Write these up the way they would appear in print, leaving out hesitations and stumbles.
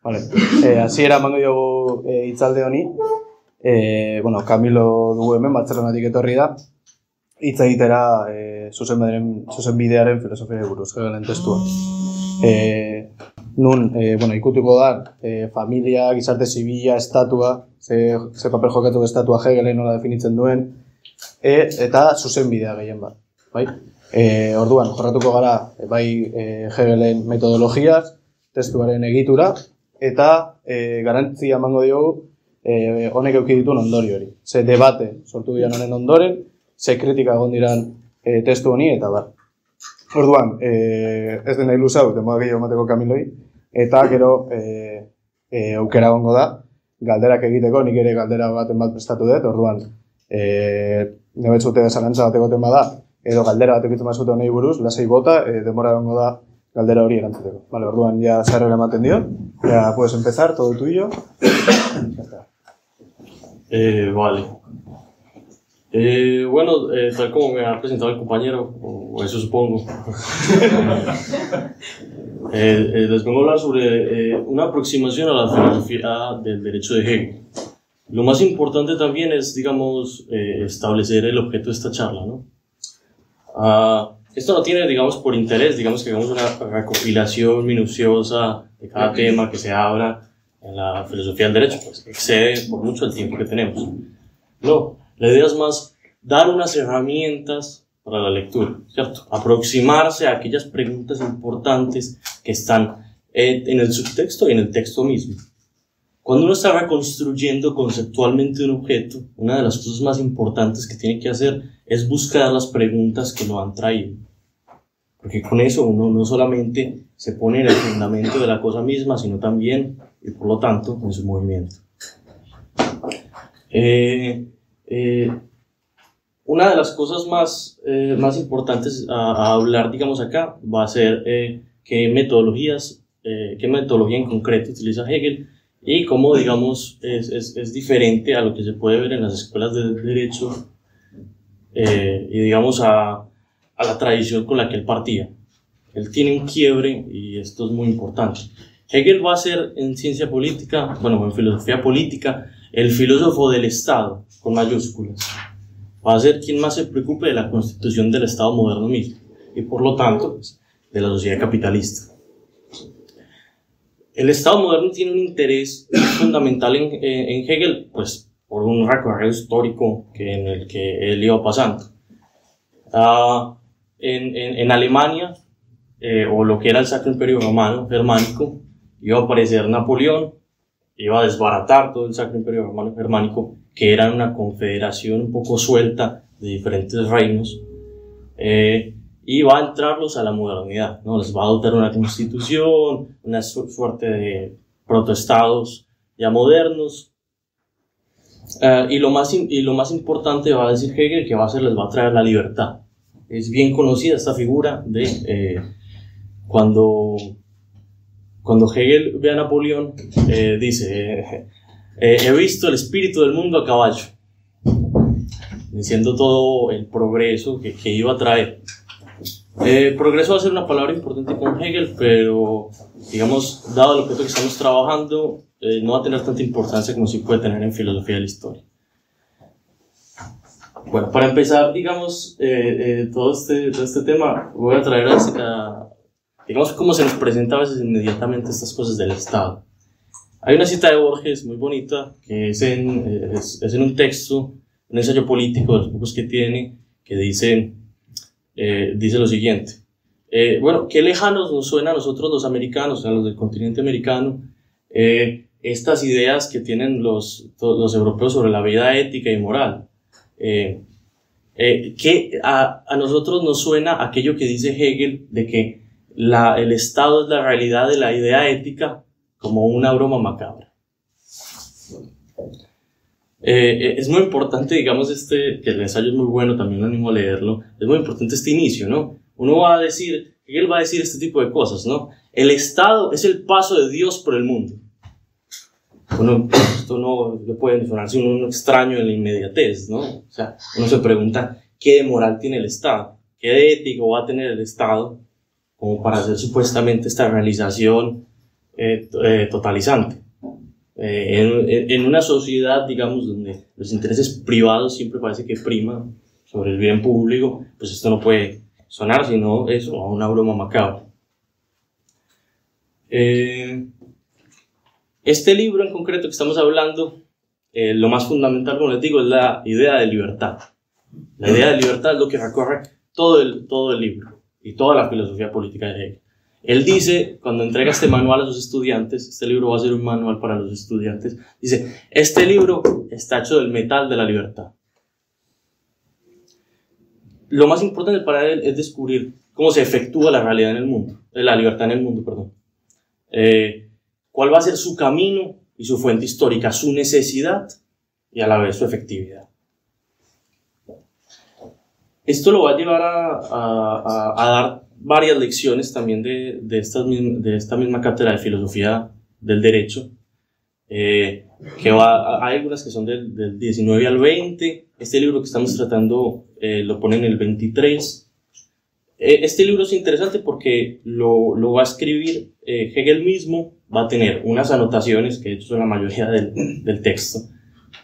Vale. Hasiera emango diogu hitzalde honi. Bueno, Camilo dugu hemen, Bartzelonatik etorri da. Hitz egitera zuzenbidearen filosofiari buruz, Hegelen testua. Nun, bueno, ikutuko da, familia, gizarte zibila, estatua, ze papel jokatu estatua Hegelen nola definitzen duen, eta zuzenbidea gehien bat. Bai? Orduan, jorratuko gara, bai Hegelen metodologiaz, testuaren egitura, eta garantzia emango diogu honek eduki dituen ondorio hori. Ze debate sortu dian honen ondoren, ze kritika egon diran testu honi, eta bar. Orduan, ez dena iluzau, denboa gehiago emateko Kamiloi, eta gero aukera egongo da, galderak egiteko, nik ere galdera baten bat prestatu dut, orduan, nebetzute zalantza bat egoten bada, edo galdera bat egitzen bazute honei buruz, lasei bota, denbora egongo da galdera hori erantzuteko. Vale, orduan, ya zarrera ematen dio, ya puedes empezar, todo tuyo. Vale. Bueno, tal como me ha presentado el compañero, o eso supongo, les vengo a hablar sobre una aproximación a la filosofía del derecho de Hegel. Lo más importante también es, digamos, establecer el objeto de esta charla, ¿no? Esto no tiene, digamos, por interés, digamos que hagamos una recopilación minuciosa de cada tema que se abra en la filosofía del derecho, pues excede por mucho el tiempo que tenemos. No, la idea es más dar unas herramientas para la lectura, ¿cierto? Aproximarse a aquellas preguntas importantes que están en el subtexto y en el texto mismo. Cuando uno está reconstruyendo conceptualmente un objeto, una de las cosas más importantes que tiene que hacer es buscar las preguntas que lo han traído. Porque con eso uno no solamente se pone en el fundamento de la cosa misma, sino también, y por lo tanto, en su movimiento. Una de las cosas más importantes a hablar, digamos acá, va a ser qué metodología en concreto utiliza Hegel y cómo, digamos, es diferente a lo que se puede ver en las escuelas de derecho y, digamos, a la tradición con la que él partía. Él tiene un quiebre y esto es muy importante. Hegel va a ser en ciencia política, bueno, en filosofía política, el filósofo del Estado, con mayúsculas. Va a ser quien más se preocupe de la constitución del Estado moderno mismo y por lo tanto pues, de la sociedad capitalista. El Estado moderno tiene un interés fundamental en Hegel, pues por un recorrido histórico en el que él iba pasando. En Alemania, o lo que era el Sacro Imperio Romano germánico, iba a aparecer Napoleón, iba a desbaratar todo el Sacro Imperio Romano germánico, que era una confederación un poco suelta de diferentes reinos, y va a entrarlos a la modernidad, ¿no? Les va a dotar una constitución, una suerte de protoestados ya modernos, y lo más importante va a decir Hegel que les va a traer la libertad. Es bien conocida esta figura de cuando Hegel ve a Napoleón, dice, he visto el espíritu del mundo a caballo, diciendo todo el progreso que iba a traer. Progreso va a ser una palabra importante con Hegel, pero, digamos, dado el objeto que estamos trabajando, no va a tener tanta importancia como sí puede tener en filosofía de la historia. Bueno, para empezar, digamos, todo este tema, voy a traer digamos, cómo se nos presenta a veces inmediatamente estas cosas del Estado. Hay una cita de Borges muy bonita, que es en un texto, un ensayo político de los pocos que tiene, que dice lo siguiente. Bueno, qué lejanos nos suena a nosotros los americanos, a los del continente americano, estas ideas que tienen los europeos sobre la vida ética y moral. Que a nosotros nos suena aquello que dice Hegel de que el Estado es la realidad de la idea ética como una broma macabra. Es muy importante, digamos, que el ensayo es muy bueno, también lo animo a leerlo, es muy importante este inicio, ¿no? Hegel va a decir este tipo de cosas, ¿no? El Estado es el paso de Dios por el mundo. Bueno, esto no le puede sonar si uno extraño en la inmediatez, ¿no? O sea, uno se pregunta, ¿qué de moral tiene el Estado? ¿Qué de ético va a tener el Estado como para hacer supuestamente esta realización totalizante. En una sociedad, digamos, donde los intereses privados siempre parece que priman sobre el bien público, pues esto no puede sonar sino eso, a una broma macabra. Este libro en concreto que estamos hablando, lo más fundamental, como les digo, es la idea de libertad. La idea de libertad es lo que recorre todo el libro y toda la filosofía política de Hegel. Él dice, cuando entrega este manual a sus estudiantes, este libro va a ser un manual para los estudiantes, dice, este libro está hecho del metal de la libertad. Lo más importante para él es descubrir cómo se efectúa la realidad en el mundo, la libertad en el mundo, perdón. Cuál va a ser su camino y su fuente histórica, su necesidad y a la vez su efectividad. Esto lo va a llevar a dar varias lecciones también de esta misma cátedra de filosofía del derecho, hay algunas que son del 19 al 20, este libro que estamos tratando lo pone en el 23. Este libro es interesante porque lo va a escribir Hegel mismo, va a tener unas anotaciones, que de hecho son la mayoría del texto,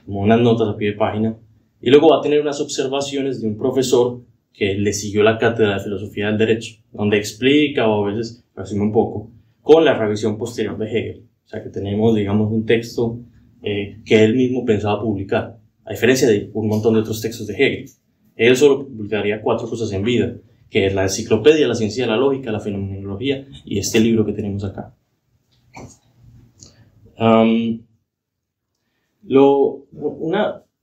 como unas notas a pie de página, y luego va a tener unas observaciones de un profesor que le siguió la cátedra de filosofía del derecho, donde explica o a veces resume un poco, con la revisión posterior de Hegel. O sea que tenemos, digamos, un texto que él mismo pensaba publicar, a diferencia de un montón de otros textos de Hegel. Él solo publicaría 4 cosas en vida, que es la enciclopedia, la ciencia de la lógica, la fenomenología y este libro que tenemos acá.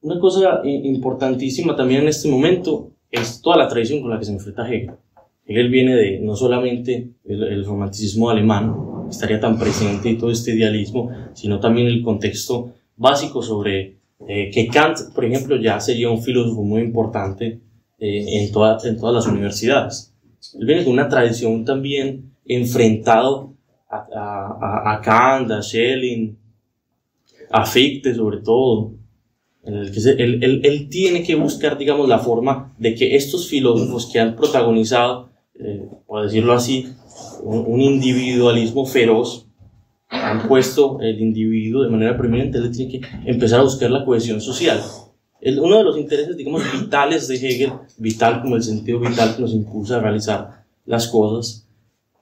Una cosa importantísima también en este momento es toda la tradición con la que se enfrenta Hegel. Hegel viene de no solamente el romanticismo alemán, estaría tan presente y todo este idealismo, sino también el contexto básico sobre que Kant, por ejemplo, ya sería un filósofo muy importante en todas las universidades. Él viene con una tradición también enfrentado a Kant, a Schelling, a Fichte sobre todo, en el que él tiene que buscar, digamos, la forma de que estos filósofos que han protagonizado, por decirlo así, un individualismo feroz, han puesto el individuo de manera preeminente. Él tiene que empezar a buscar la cohesión social. Uno de los intereses, digamos, vitales de Hegel, vital como el sentido vital que nos impulsa a realizar las cosas,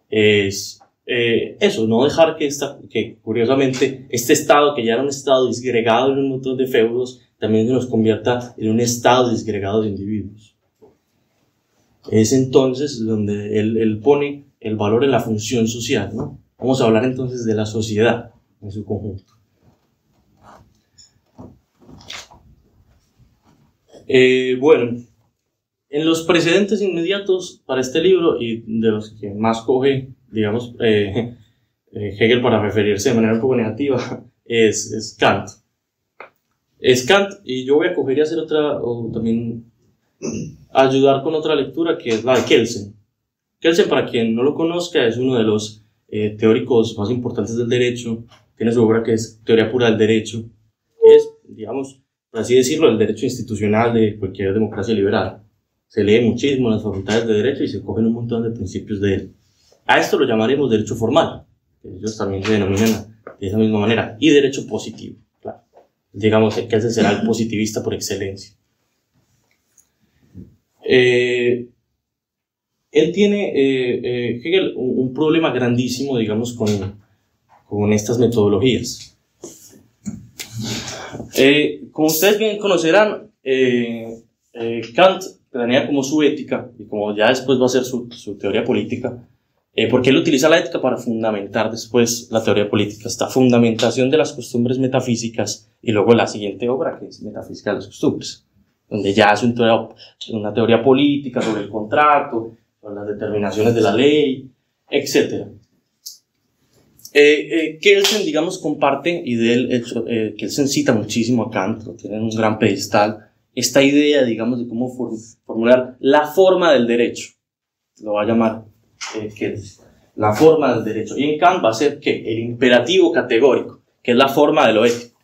es eso, no dejar que curiosamente este estado, que ya era un estado disgregado en un montón de feudos, también se nos convierta en un estado disgregado de individuos. Es entonces donde él pone el valor en la función social, ¿no? Vamos a hablar entonces de la sociedad en su conjunto. Bueno, en los precedentes inmediatos para este libro, y de los que más coge, digamos, Hegel para referirse de manera un poco negativa, es Kant. Es Kant, y yo voy a coger y hacer otra, o también ayudar con otra lectura, que es la de Kelsen. Kelsen, para quien no lo conozca, es uno de los teóricos más importantes del derecho. Tiene su obra que es Teoría Pura del Derecho, que es, digamos, por así decirlo, el derecho institucional de cualquier democracia liberal. Se lee muchísimo en las facultades de derecho y se cogen un montón de principios de él. A esto lo llamaremos derecho formal, que ellos también se denominan de esa misma manera, y derecho positivo, claro. Digamos que ese será el positivista por excelencia. Él tiene, Hegel, un problema grandísimo, digamos, con estas metodologías. Como ustedes bien conocerán, Kant planea como su ética, y como ya después va a ser su teoría política, porque él utiliza la ética para fundamentar después la teoría política, esta fundamentación de las costumbres metafísicas, y luego la siguiente obra, que es Metafísica de las Costumbres, donde ya hace una teoría política sobre el contrato, sobre las determinaciones de la ley, etc. Kelsen, digamos, comparte, y de él, Kelsen cita muchísimo a Kant, lo tiene en un gran pedestal, esta idea, digamos, de cómo formular la forma del derecho, lo va a llamar Kelsen, la forma del derecho, y en Kant va a ser ¿qué? El imperativo categórico, que es la forma de lo ético.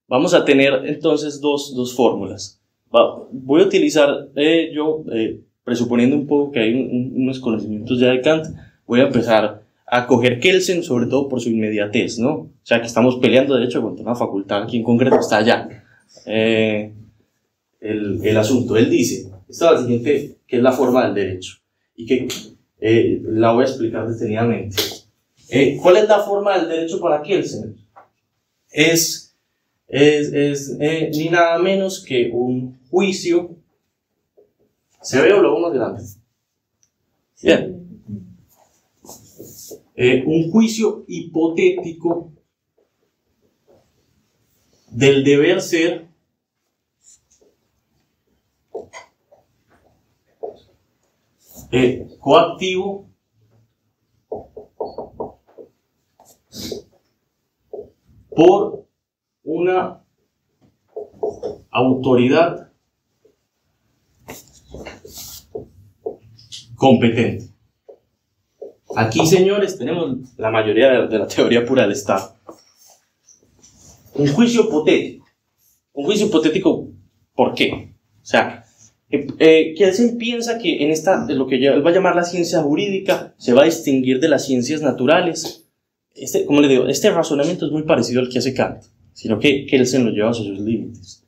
Vamos a tener entonces dos fórmulas. Voy a utilizar, presuponiendo un poco que hay unos conocimientos ya de Kant, voy a empezar a coger Kelsen, sobre todo por su inmediatez, ¿no? O sea, que estamos peleando, de hecho, contra una facultad, aquí en concreto está allá. El asunto, él dice, esta es la siguiente, que es la forma del derecho, y que la voy a explicar detenidamente. ¿Cuál es la forma del derecho para Kelsen? Es ni nada menos que un juicio. ¿Se ve o lo hago más grande? Bien. Un juicio hipotético del deber ser coactivo por una autoridad competente. Aquí, señores, tenemos la mayoría de la teoría pura del Estado. Un juicio hipotético. Un juicio hipotético, ¿por qué? O sea, Kelsen piensa que en lo que él va a llamar la ciencia jurídica se va a distinguir de las ciencias naturales. Como les digo, este razonamiento es muy parecido al que hace Kant, sino que Kelsen lo lleva a sus límites.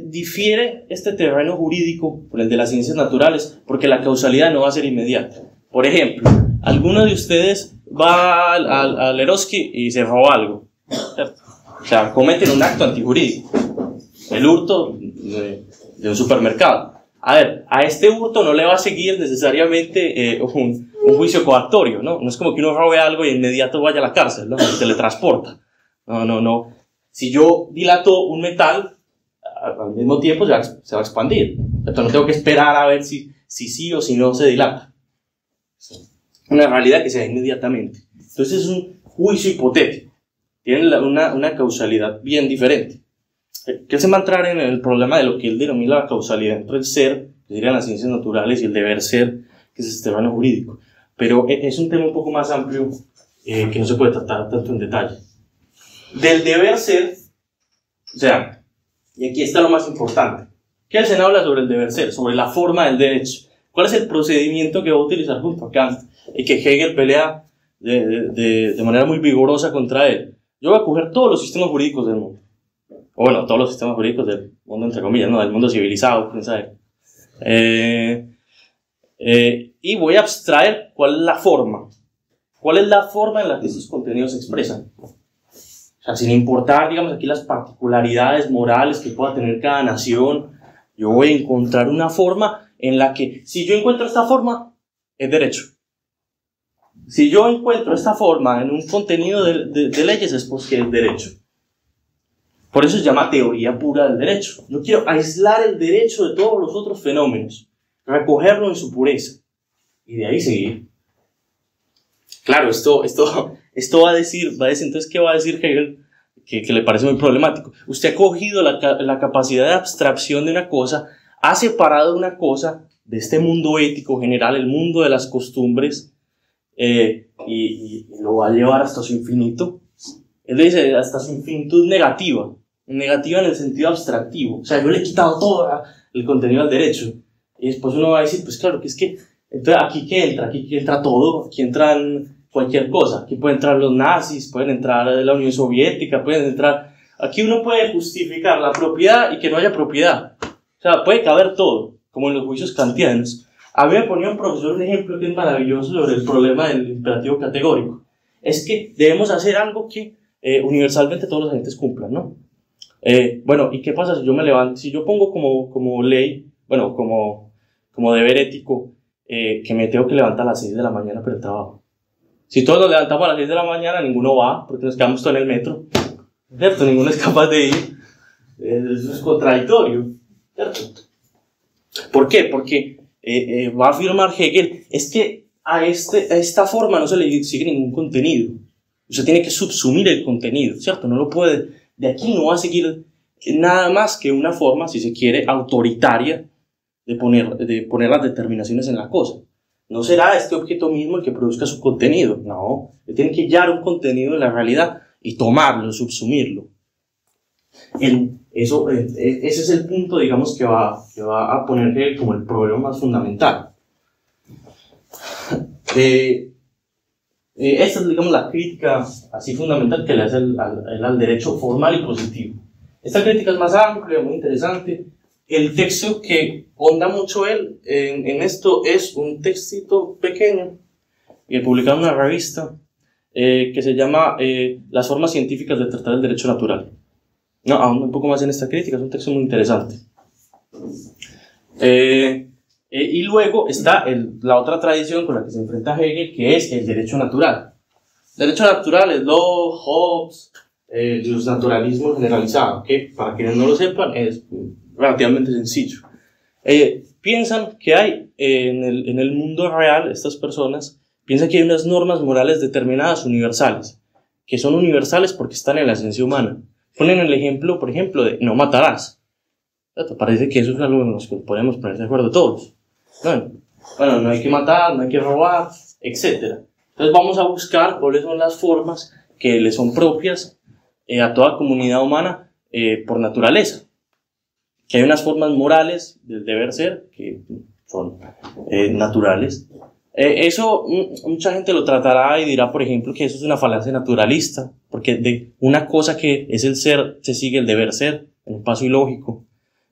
Difiere este terreno jurídico con el de las ciencias naturales porque la causalidad no va a ser inmediata. Por ejemplo, alguno de ustedes va al Eroski y se roba algo, ¿cierto? O sea, cometen un acto antijurídico, el hurto de un supermercado. A ver, a este hurto no le va a seguir necesariamente un juicio coactorio, ¿no? No es como que uno robe algo y de inmediato vaya a la cárcel, ¿no? Se teletransporta. No. Si yo dilato un metal, al mismo tiempo se va a expandir. Entonces no tengo que esperar a ver si sí o si no se dilata. Una realidad que se da inmediatamente. Entonces es un juicio hipotético. Tiene una causalidad bien diferente. Que se va a entrar en el problema de lo que él denomina la causalidad entre el ser, que serían las ciencias naturales, y el deber ser, que es este terreno jurídico. Pero es un tema un poco más amplio que no se puede tratar tanto en detalle. Del deber ser, o sea, y aquí está lo más importante. Kelsen habla sobre el deber ser, sobre la forma del derecho. ¿Cuál es el procedimiento que va a utilizar junto a Kant y que Hegel pelea de manera muy vigorosa contra él? Yo voy a coger todos los sistemas jurídicos del mundo. O bueno, todos los sistemas jurídicos del mundo, entre comillas, ¿no? Del mundo civilizado, quién sabe. Y voy a abstraer cuál es la forma. ¿Cuál es la forma en la que esos contenidos se expresan? O sea, sin importar, digamos, aquí las particularidades morales que pueda tener cada nación, yo voy a encontrar una forma en la que, si yo encuentro esta forma, es derecho. Si yo encuentro esta forma en un contenido de leyes, es porque es derecho. Por eso se llama teoría pura del derecho. Yo quiero aislar el derecho de todos los otros fenómenos, recogerlo en su pureza, y de ahí seguir. Claro, esto va a decir, entonces, ¿qué va a decir Hegel? Que le parece muy problemático. Usted ha cogido la capacidad de abstracción de una cosa, ha separado una cosa de este mundo ético general, el mundo de las costumbres, y lo va a llevar hasta su infinito. Él dice hasta su infinitud negativa en el sentido abstractivo. O sea, yo le he quitado todo el contenido al derecho. Y después uno va a decir, pues claro, que es que, entonces aquí que entra todo, aquí entran cualquier cosa. Aquí pueden entrar los nazis, pueden entrar la Unión Soviética, pueden entrar... Aquí uno puede justificar la propiedad y que no haya propiedad. O sea, puede caber todo, como en los juicios kantianos. A mí me ponía un profesor un ejemplo que es maravilloso sobre el problema del imperativo categórico. Es que debemos hacer algo que universalmente todos los agentes cumplan, ¿no? Bueno, ¿y qué pasa si yo me levanto? Si yo pongo como ley, bueno, como deber ético, que me tengo que levantar a las 6 de la mañana para el trabajo. Si todos nos levantamos a las 6 de la mañana, ninguno va, porque nos quedamos todos en el metro, ¿cierto? Ninguno es capaz de ir. Eso es contradictorio, ¿cierto? ¿Por qué? Porque va a afirmar Hegel, es que a esta forma no se le sigue ningún contenido. Usted tiene que subsumir el contenido, ¿cierto? No lo puede, de aquí no va a seguir nada más que una forma, si se quiere, autoritaria de poner las determinaciones en la cosa. No será este objeto mismo el que produzca su contenido, no. Tiene que hallar un contenido en la realidad y tomarlo, subsumirlo. Ese es el punto, digamos, que va a poner como el problema más fundamental. Esta es, digamos, la crítica así fundamental que le hace al derecho formal y positivo. Esta crítica es más amplia, muy interesante. El texto que honda mucho él en esto es un textito pequeño publicado en una revista que se llama Las formas científicas de tratar el derecho natural. No, aún un poco más en esta crítica, es un texto muy interesante. Y luego está la otra tradición con la que se enfrenta Hegel, que es el derecho natural. El derecho natural es Locke, Hobbes, los naturalismos generalizados, que para quienes no lo sepan es relativamente sencillo. Piensan que hay en el mundo real, estas personas piensan que hay unas normas morales determinadas universales, que son universales porque están en la esencia humana. Ponen el ejemplo, por ejemplo, de no matarás. Parece que eso es algo en lo que podemos poner de acuerdo todos. Bueno, no hay que matar, no hay que robar, etc. Entonces vamos a buscar cuáles son las formas que le son propias a toda comunidad humana por naturaleza. Que hay unas formas morales del deber ser que son naturales. Eso mucha gente lo tratará y dirá, por ejemplo, que eso es una falacia naturalista, porque de una cosa que es el ser se sigue el deber ser, en un paso ilógico.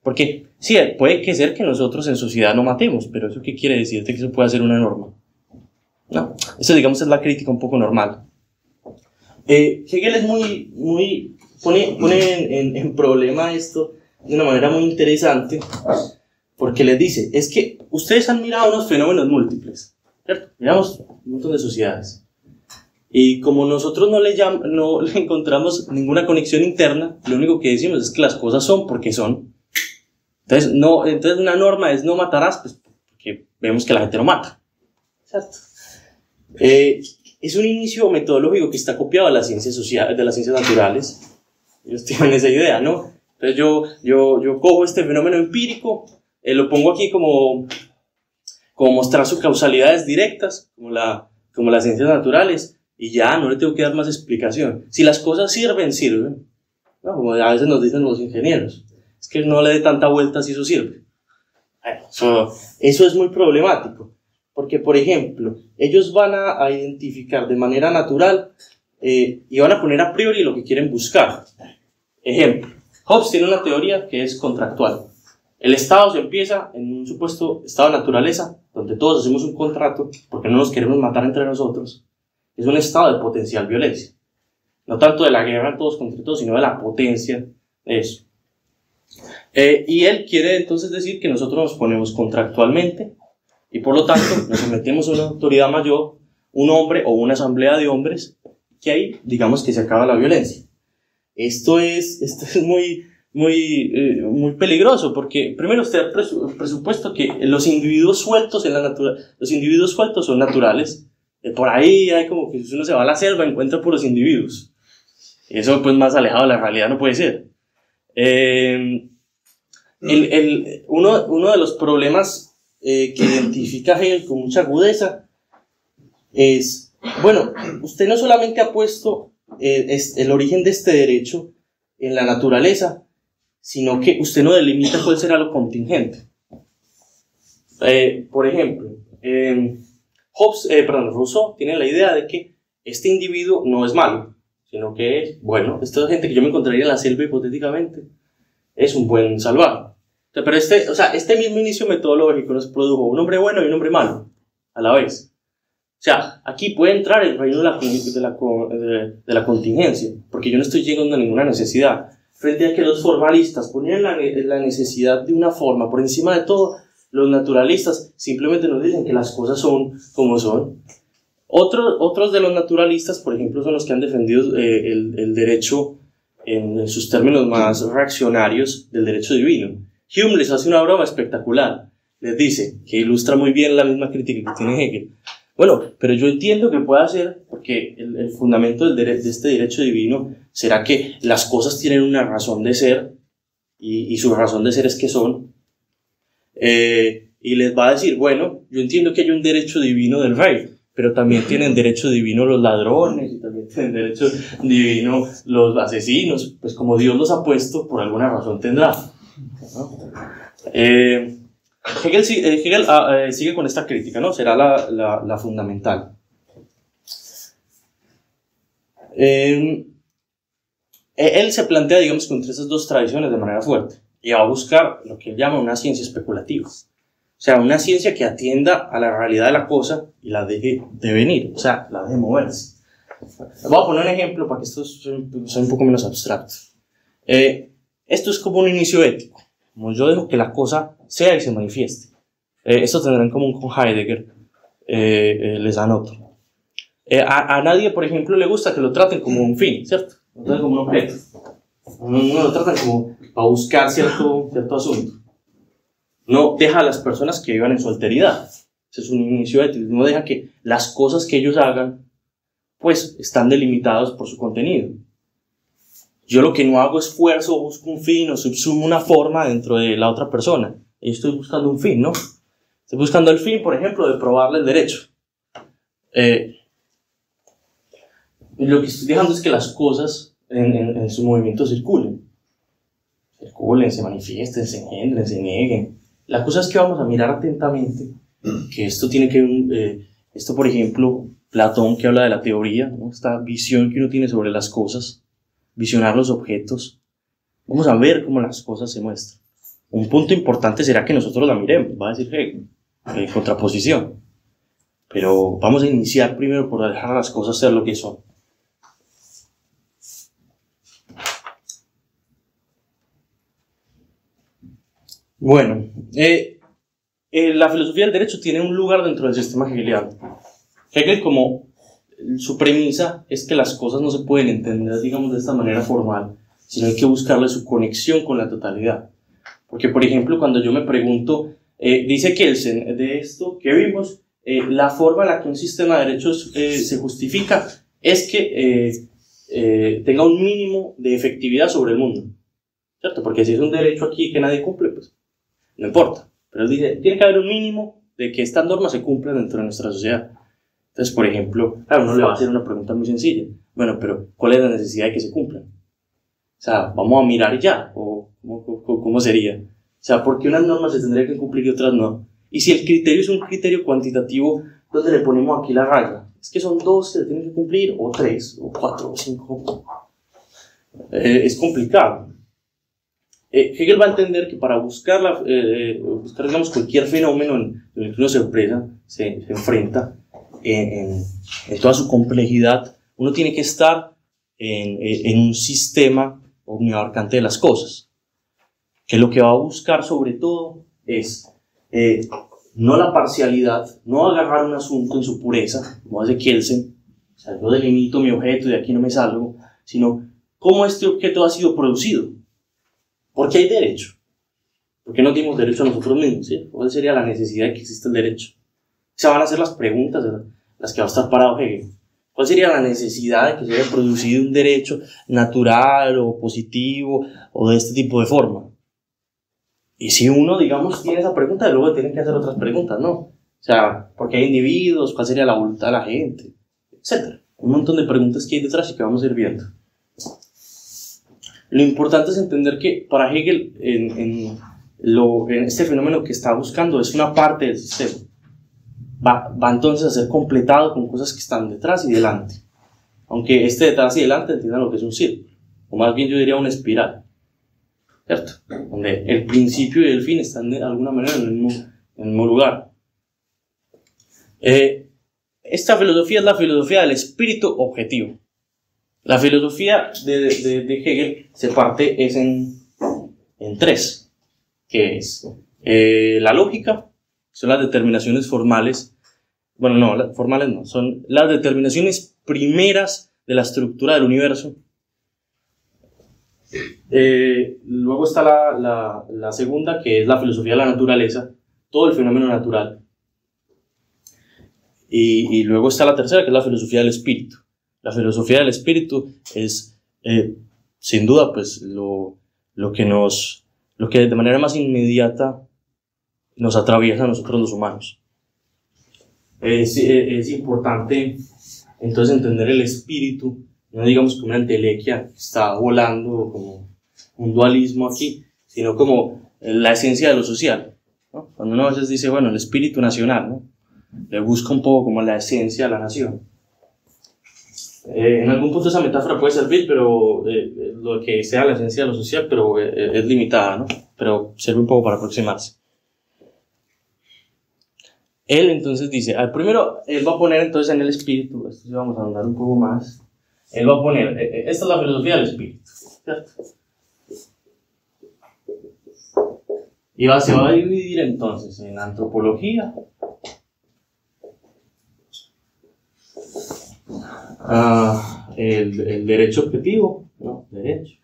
Porque sí, puede que ser que nosotros en sociedad no matemos, pero ¿eso qué quiere decir? ¿De que eso puede ser una norma? No, eso digamos es la crítica un poco normal. Hegel es pone en problema esto de una manera muy interesante, porque les dice, es que ustedes han mirado unos fenómenos múltiples, ¿cierto? Miramos un montón de sociedades, y como nosotros no le encontramos ninguna conexión interna, lo único que decimos es que las cosas son porque son. Entonces una norma es no matarás, pues porque vemos que la gente no mata, ¿cierto? Es un inicio metodológico que está copiado de las ciencias sociales, de las ciencias naturales. Ellos tienen esa idea, ¿no? Entonces yo cojo este fenómeno empírico, lo pongo aquí como mostrar sus causalidades directas, como las ciencias naturales, y ya no le tengo que dar más explicación. Si las cosas sirven, sirven, ¿no? Como a veces nos dicen los ingenieros, es que no le dé tanta vuelta si eso sirve. Eso es muy problemático, porque por ejemplo, ellos van a identificar de manera natural y van a poner a priori lo que quieren buscar. Ejemplo, Hobbes tiene una teoría que es contractual. El Estado se empieza en un supuesto estado de naturaleza, donde todos hacemos un contrato porque no nos queremos matar entre nosotros. Es un estado de potencial violencia. No tanto de la guerra todos contra todos, sino de la potencia de eso. Y él quiere entonces decir que nosotros nos ponemos contractualmente y por lo tanto nos sometemos a una autoridad mayor, un hombre o una asamblea de hombres, que ahí digamos que se acaba la violencia. Esto es muy peligroso, porque primero usted ha presupuesto que los individuos sueltos los individuos sueltos son naturales. Por ahí hay como que si uno se va a la selva encuentra puros individuos. Eso pues más alejado de la realidad no puede ser. Uno de los problemas que identifica Hegel con mucha agudeza es, bueno, usted no solamente ha puesto el origen de este derecho en la naturaleza, sino que usted no delimita cuál será lo contingente. Por ejemplo, Rousseau tiene la idea de que este individuo no es malo, sino que es bueno. Esta gente que yo me encontraría en la selva hipotéticamente es un buen salvaje. Pero este mismo inicio metodológico nos produjo un hombre bueno y un hombre malo a la vez. O sea, aquí puede entrar el reino de la contingencia, porque yo no estoy llegando a ninguna necesidad. Frente a que los formalistas ponían la necesidad de una forma por encima de todo, los naturalistas simplemente nos dicen que las cosas son como son. Otros de los naturalistas, por ejemplo, son los que han defendido el derecho en sus términos más reaccionarios del derecho divino. Hume les hace una broma espectacular. Les dice, que ilustra muy bien la misma crítica que tiene Hegel. Bueno, pero yo entiendo que pueda ser, porque el fundamento de este derecho divino será que las cosas tienen una razón de ser, y su razón de ser es que son. Y les va a decir, bueno, yo entiendo que hay un derecho divino del rey, pero también tienen derecho divino los ladrones, y también tienen derecho divino los asesinos, pues como Dios los ha puesto, por alguna razón tendrá, ¿no? Hegel sigue con esta crítica, ¿no? Será la fundamental. Él se plantea, digamos, contra esas dos tradiciones de manera fuerte y va a buscar lo que él llama una ciencia especulativa. O sea, una ciencia que atienda a la realidad de la cosa y la deje devenir, o sea, la deje moverse. Voy a poner un ejemplo para que esto sea un poco menos abstracto. Esto es como un inicio ético, como yo dejo que la cosa sea y se manifieste. Esto tendrá en común con Heidegger, les anoto. A nadie, por ejemplo, le gusta que lo traten como un fin, ¿cierto? Lo traten como un objeto. No lo tratan como para buscar cierto asunto. No deja a las personas que vivan en su alteridad. Ese es un inicio ético. No deja que las cosas que ellos hagan, pues, están delimitadas por su contenido. Yo lo que no hago esfuerzo, busco un fin o subsumo una forma dentro de la otra persona. Y estoy buscando un fin, ¿no? Estoy buscando el fin, por ejemplo, de probarle el derecho. Lo que estoy dejando es que las cosas en su movimiento circulen, se manifiesten, se engendren, se nieguen. La cosa es que vamos a mirar atentamente que esto tiene que esto, por ejemplo, Platón, que habla de la teoría, ¿no? Esta visión que uno tiene sobre las cosas, visionar los objetos. Vamos a ver cómo las cosas se muestran. Un punto importante será que nosotros la miremos, va a decir Hegel, contraposición. Pero vamos a iniciar primero por dejar a las cosas ser lo que son. Bueno, la filosofía del derecho tiene un lugar dentro del sistema hegeliano. Hegel, como su premisa es que las cosas no se pueden entender, digamos, de esta manera formal, sino hay que buscarle su conexión con la totalidad. Porque, por ejemplo, cuando yo me pregunto, dice Kelsen, de esto que vimos, la forma en la que un sistema de derechos se justifica es que tenga un mínimo de efectividad sobre el mundo, ¿cierto? Porque si es un derecho aquí que nadie cumple, pues no importa. Pero él dice, tiene que haber un mínimo de que estas normas se cumplan dentro de nuestra sociedad. Entonces, por ejemplo, claro, uno le va a hacer una pregunta muy sencilla. Bueno, pero ¿cuál es la necesidad de que se cumplan? O sea, ¿vamos a mirar ya? ¿O cómo sería? O sea, ¿por qué unas normas se tendrían que cumplir y otras no? Y si el criterio es un criterio cuantitativo, ¿dónde le ponemos aquí la raya? Es que son 2 que se tienen que cumplir, o 3, o 4, o 5. Es complicado. Hegel va a entender que para buscar, digamos, cualquier fenómeno en el que uno se enfrenta en toda su complejidad, uno tiene que estar en un sistema omniabarcante de las cosas, que lo que va a buscar sobre todo es no la parcialidad, no agarrar un asunto en su pureza, como hace Kelsen, o sea, yo delimito mi objeto y de aquí no me salgo, sino cómo este objeto ha sido producido. ¿Por qué hay derecho? ¿Por qué no dimos derecho a nosotros mismos? ¿Sí? ¿Cuál sería la necesidad de que exista el derecho? Esas van a ser las preguntas de las que va a estar parado Hegel. ¿Cuál sería la necesidad de que se haya producido un derecho natural o positivo o de este tipo de forma? Y si uno, digamos, tiene esa pregunta, luego tienen que hacer otras preguntas, ¿no? O sea, ¿por qué hay individuos? ¿Cuál sería la voluntad de la gente? Etcétera. Un montón de preguntas que hay detrás y que vamos a ir viendo. Lo importante es entender que para Hegel en este fenómeno que está buscando es una parte del sistema. Va entonces a ser completado con cosas que están detrás y delante. Aunque detrás y delante entiendan lo que es un círculo, o más bien yo diría una espiral, ¿cierto? Donde el principio y el fin están de alguna manera en el mismo lugar. Esta filosofía es la filosofía del espíritu objetivo. La filosofía de Hegel se parte en 3, que es la lógica, son las determinaciones formales, bueno, no, formales no, son las determinaciones primeras de la estructura del universo. Luego está la segunda, que es la filosofía de la naturaleza, todo el fenómeno natural. Y luego está la tercera, que es la filosofía del espíritu. La filosofía del espíritu es, sin duda, pues, lo que de manera más inmediata nos atraviesa a nosotros los humanos. Es importante, entonces, entender el espíritu, no digamos como una entelequia que está volando, como un dualismo aquí, sino como la esencia de lo social, ¿no? Cuando uno a veces dice, bueno, el espíritu nacional, ¿no? Le busca un poco como la esencia de la nación. En algún punto esa metáfora puede servir, pero lo que sea la esencia de lo social, pero es limitada, ¿no? Pero sirve un poco para aproximarse. Él entonces dice, primero él va a poner entonces en el espíritu, esto sí vamos a andar un poco más, él va a poner, esta es la filosofía del espíritu, ¿cierto? Y se va a dividir entonces en antropología, el derecho objetivo, ¿no? Derecho.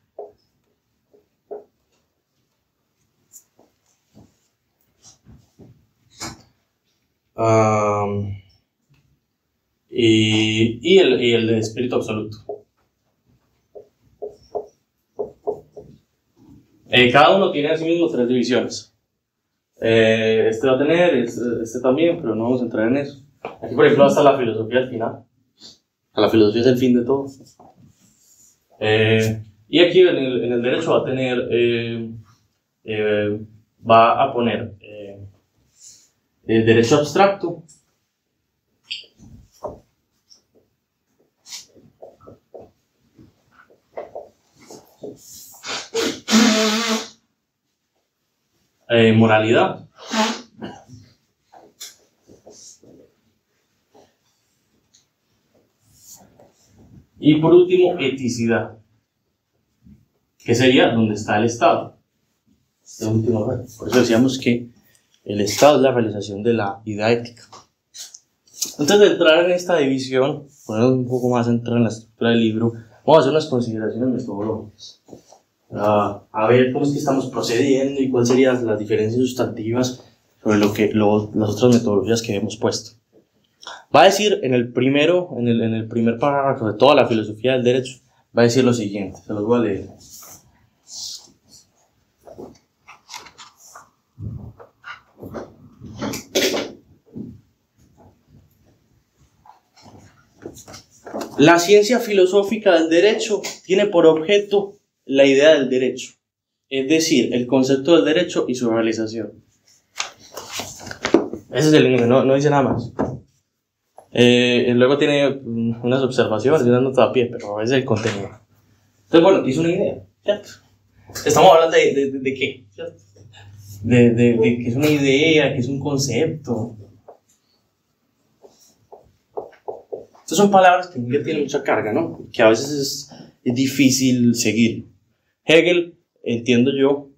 Y el de espíritu absoluto. Cada uno tiene así mismo 3 divisiones. Este va a tener, este también, pero no vamos a entrar en eso. Aquí, por ejemplo, va a estar la filosofía al final. La filosofía es el fin de todo. Y aquí en el derecho va a tener, va a poner el derecho abstracto, moralidad, y por último eticidad, que sería donde está el Estado. Por eso decíamos que el Estado es la realización de la vida ética. Antes de entrar en esta división, ponernos un poco más centrado en la estructura del libro, vamos a hacer unas consideraciones metodológicas. A ver cómo es que estamos procediendo y cuáles serían las diferencias sustantivas sobre las otras metodologías que hemos puesto. Va a decir en el primer párrafo de toda la filosofía del derecho, va a decir lo siguiente, se los voy a leer. La ciencia filosófica del derecho tiene por objeto la idea del derecho, es decir, el concepto del derecho y su realización. Ese es el inicio, no dice nada más. Luego tiene unas observaciones y unas notas a pie, pero ese es el contenido. Entonces, bueno, hizo una idea, ¿cierto? Estamos hablando de qué, ¿cierto? De que es una idea, que es un concepto. Estas son palabras que tienen mucha carga, ¿no? Que a veces es difícil seguir. Hegel, entiendo yo,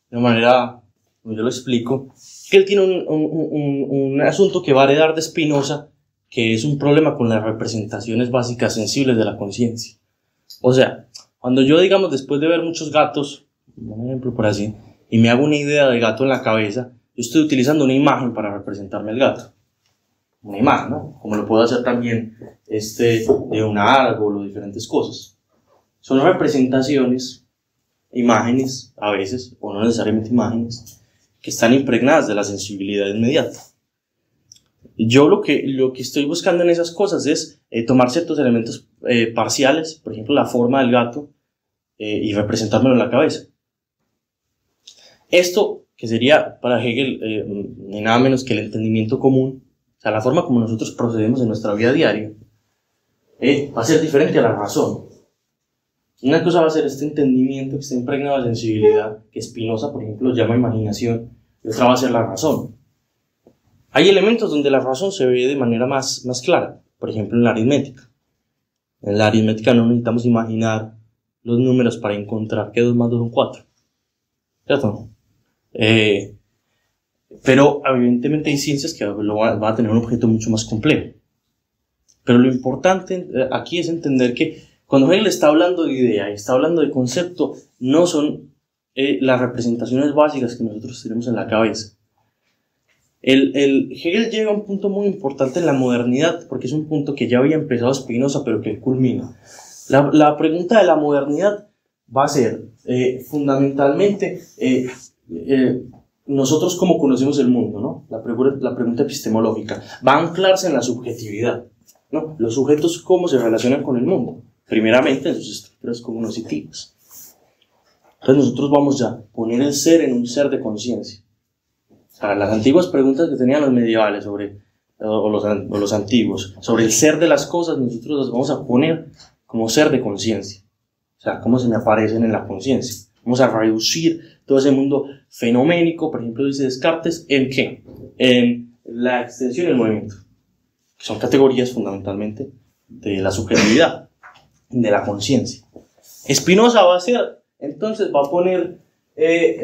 de una manera, como yo lo explico, que él tiene un asunto que va a heredar de Spinoza, que es un problema con las representaciones básicas sensibles de la conciencia. O sea, cuando yo, digamos, después de ver muchos gatos, un ejemplo por así, y me hago una idea del gato en la cabeza, yo estoy utilizando una imagen para representarme el gato. Una imagen, ¿no? Como lo puedo hacer también de un árbol o diferentes cosas. Son representaciones, imágenes, a veces, o no necesariamente imágenes, que están impregnadas de la sensibilidad inmediata. Yo lo que estoy buscando en esas cosas es tomar ciertos elementos parciales, por ejemplo la forma del gato, y representármelo en la cabeza. Esto, que sería para Hegel ni nada menos que el entendimiento común, o sea, la forma como nosotros procedemos en nuestra vida diaria, va a ser diferente a la razón. Una cosa va a ser este entendimiento que está impregnado de sensibilidad, que Spinoza, por ejemplo, llama imaginación, y otra va a ser la razón. Hay elementos donde la razón se ve de manera más clara, por ejemplo en la aritmética. En la aritmética no necesitamos imaginar los números para encontrar que 2 más 2 son 4. ¿Cierto? Pero evidentemente hay ciencias que van a tener un objeto mucho más complejo. Pero lo importante aquí es entender que cuando Hegel está hablando de idea y está hablando de concepto, no son las representaciones básicas que nosotros tenemos en la cabeza. Hegel llega a un punto muy importante en la modernidad, porque es un punto que ya había empezado Spinoza, pero que culmina. La pregunta de la modernidad va a ser fundamentalmente nosotros cómo conocemos el mundo, ¿no? La pregunta epistemológica va a anclarse en la subjetividad, ¿no? Los sujetos cómo se relacionan con el mundo, primeramente en sus estructuras cognitivas. Entonces nosotros vamos ya a poner el ser en un ser de conciencia. O sea, las antiguas preguntas que tenían los medievales sobre o los antiguos, sobre el ser de las cosas, nosotros las vamos a poner como ser de conciencia. O sea, cómo se me aparecen en la conciencia. Vamos a reducir todo ese mundo fenoménico, por ejemplo, dice Descartes, ¿en qué? En la extensión y el movimiento, que son categorías fundamentalmente de la subjetividad, de la conciencia. Spinoza va a hacer, entonces va a poner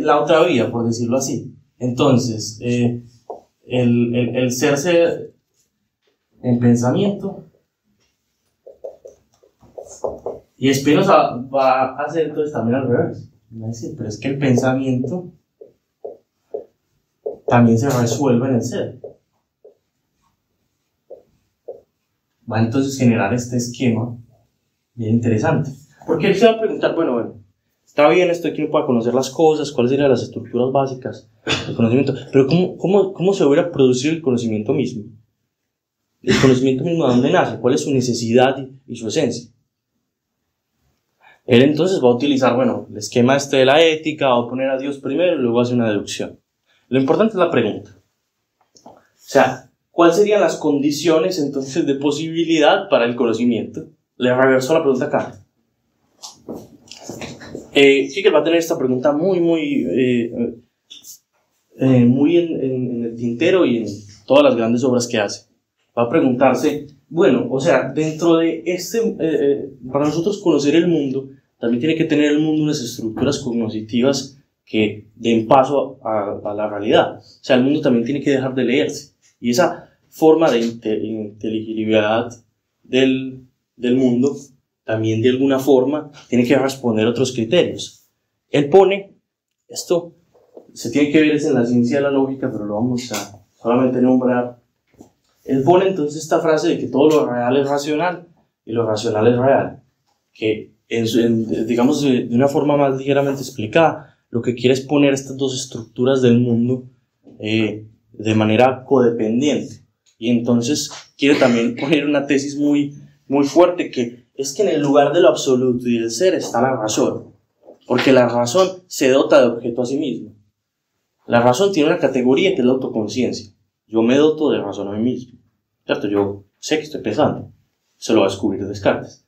la otra vía, por decirlo así. Entonces, el serse en pensamiento, y Spinoza va a hacer entonces también al revés. Va a decir, pero es que el pensamiento también se resuelve en el ser. Va entonces a generar este esquema bien interesante. Porque él se va a preguntar, bueno, está bien esto de que uno pueda conocer las cosas, cuáles serían las estructuras básicas del conocimiento, pero ¿cómo se hubiera producido el conocimiento mismo? El conocimiento mismo, ¿de dónde nace? ¿Cuál es su necesidad y su esencia? Él entonces va a utilizar, el esquema de la ética, va a poner a Dios primero y luego hace una deducción. Lo importante es la pregunta. O sea, ¿cuáles serían las condiciones entonces de posibilidad para el conocimiento? Le reversó la pregunta acá. Hegel va a tener esta pregunta muy en el tintero y en todas las grandes obras que hace. Va a preguntarse, dentro de para nosotros conocer el mundo, también tiene que tener el mundo unas estructuras cognitivas que den paso a la realidad. O sea, el mundo también tiene que dejar de leerse. Y esa forma de inteligibilidad del mundo también de alguna forma tiene que responder a otros criterios. Él pone, esto se tiene que ver en la ciencia de la lógica, pero lo vamos a solamente nombrar. Él pone entonces esta frase de que todo lo real es racional y lo racional es real, que digamos de una forma más ligeramente explicada, lo que quiere es poner estas dos estructuras del mundo de manera codependiente, y entonces quiere también poner una tesis muy fuerte, que es que en el lugar de lo absoluto y del ser está la razón, porque la razón se dota de objeto a sí misma. La razón tiene una categoría que es la autoconciencia. Yo me doto de razón a mí mismo, ¿cierto? Yo sé que estoy pensando, se lo va a descubrir Descartes.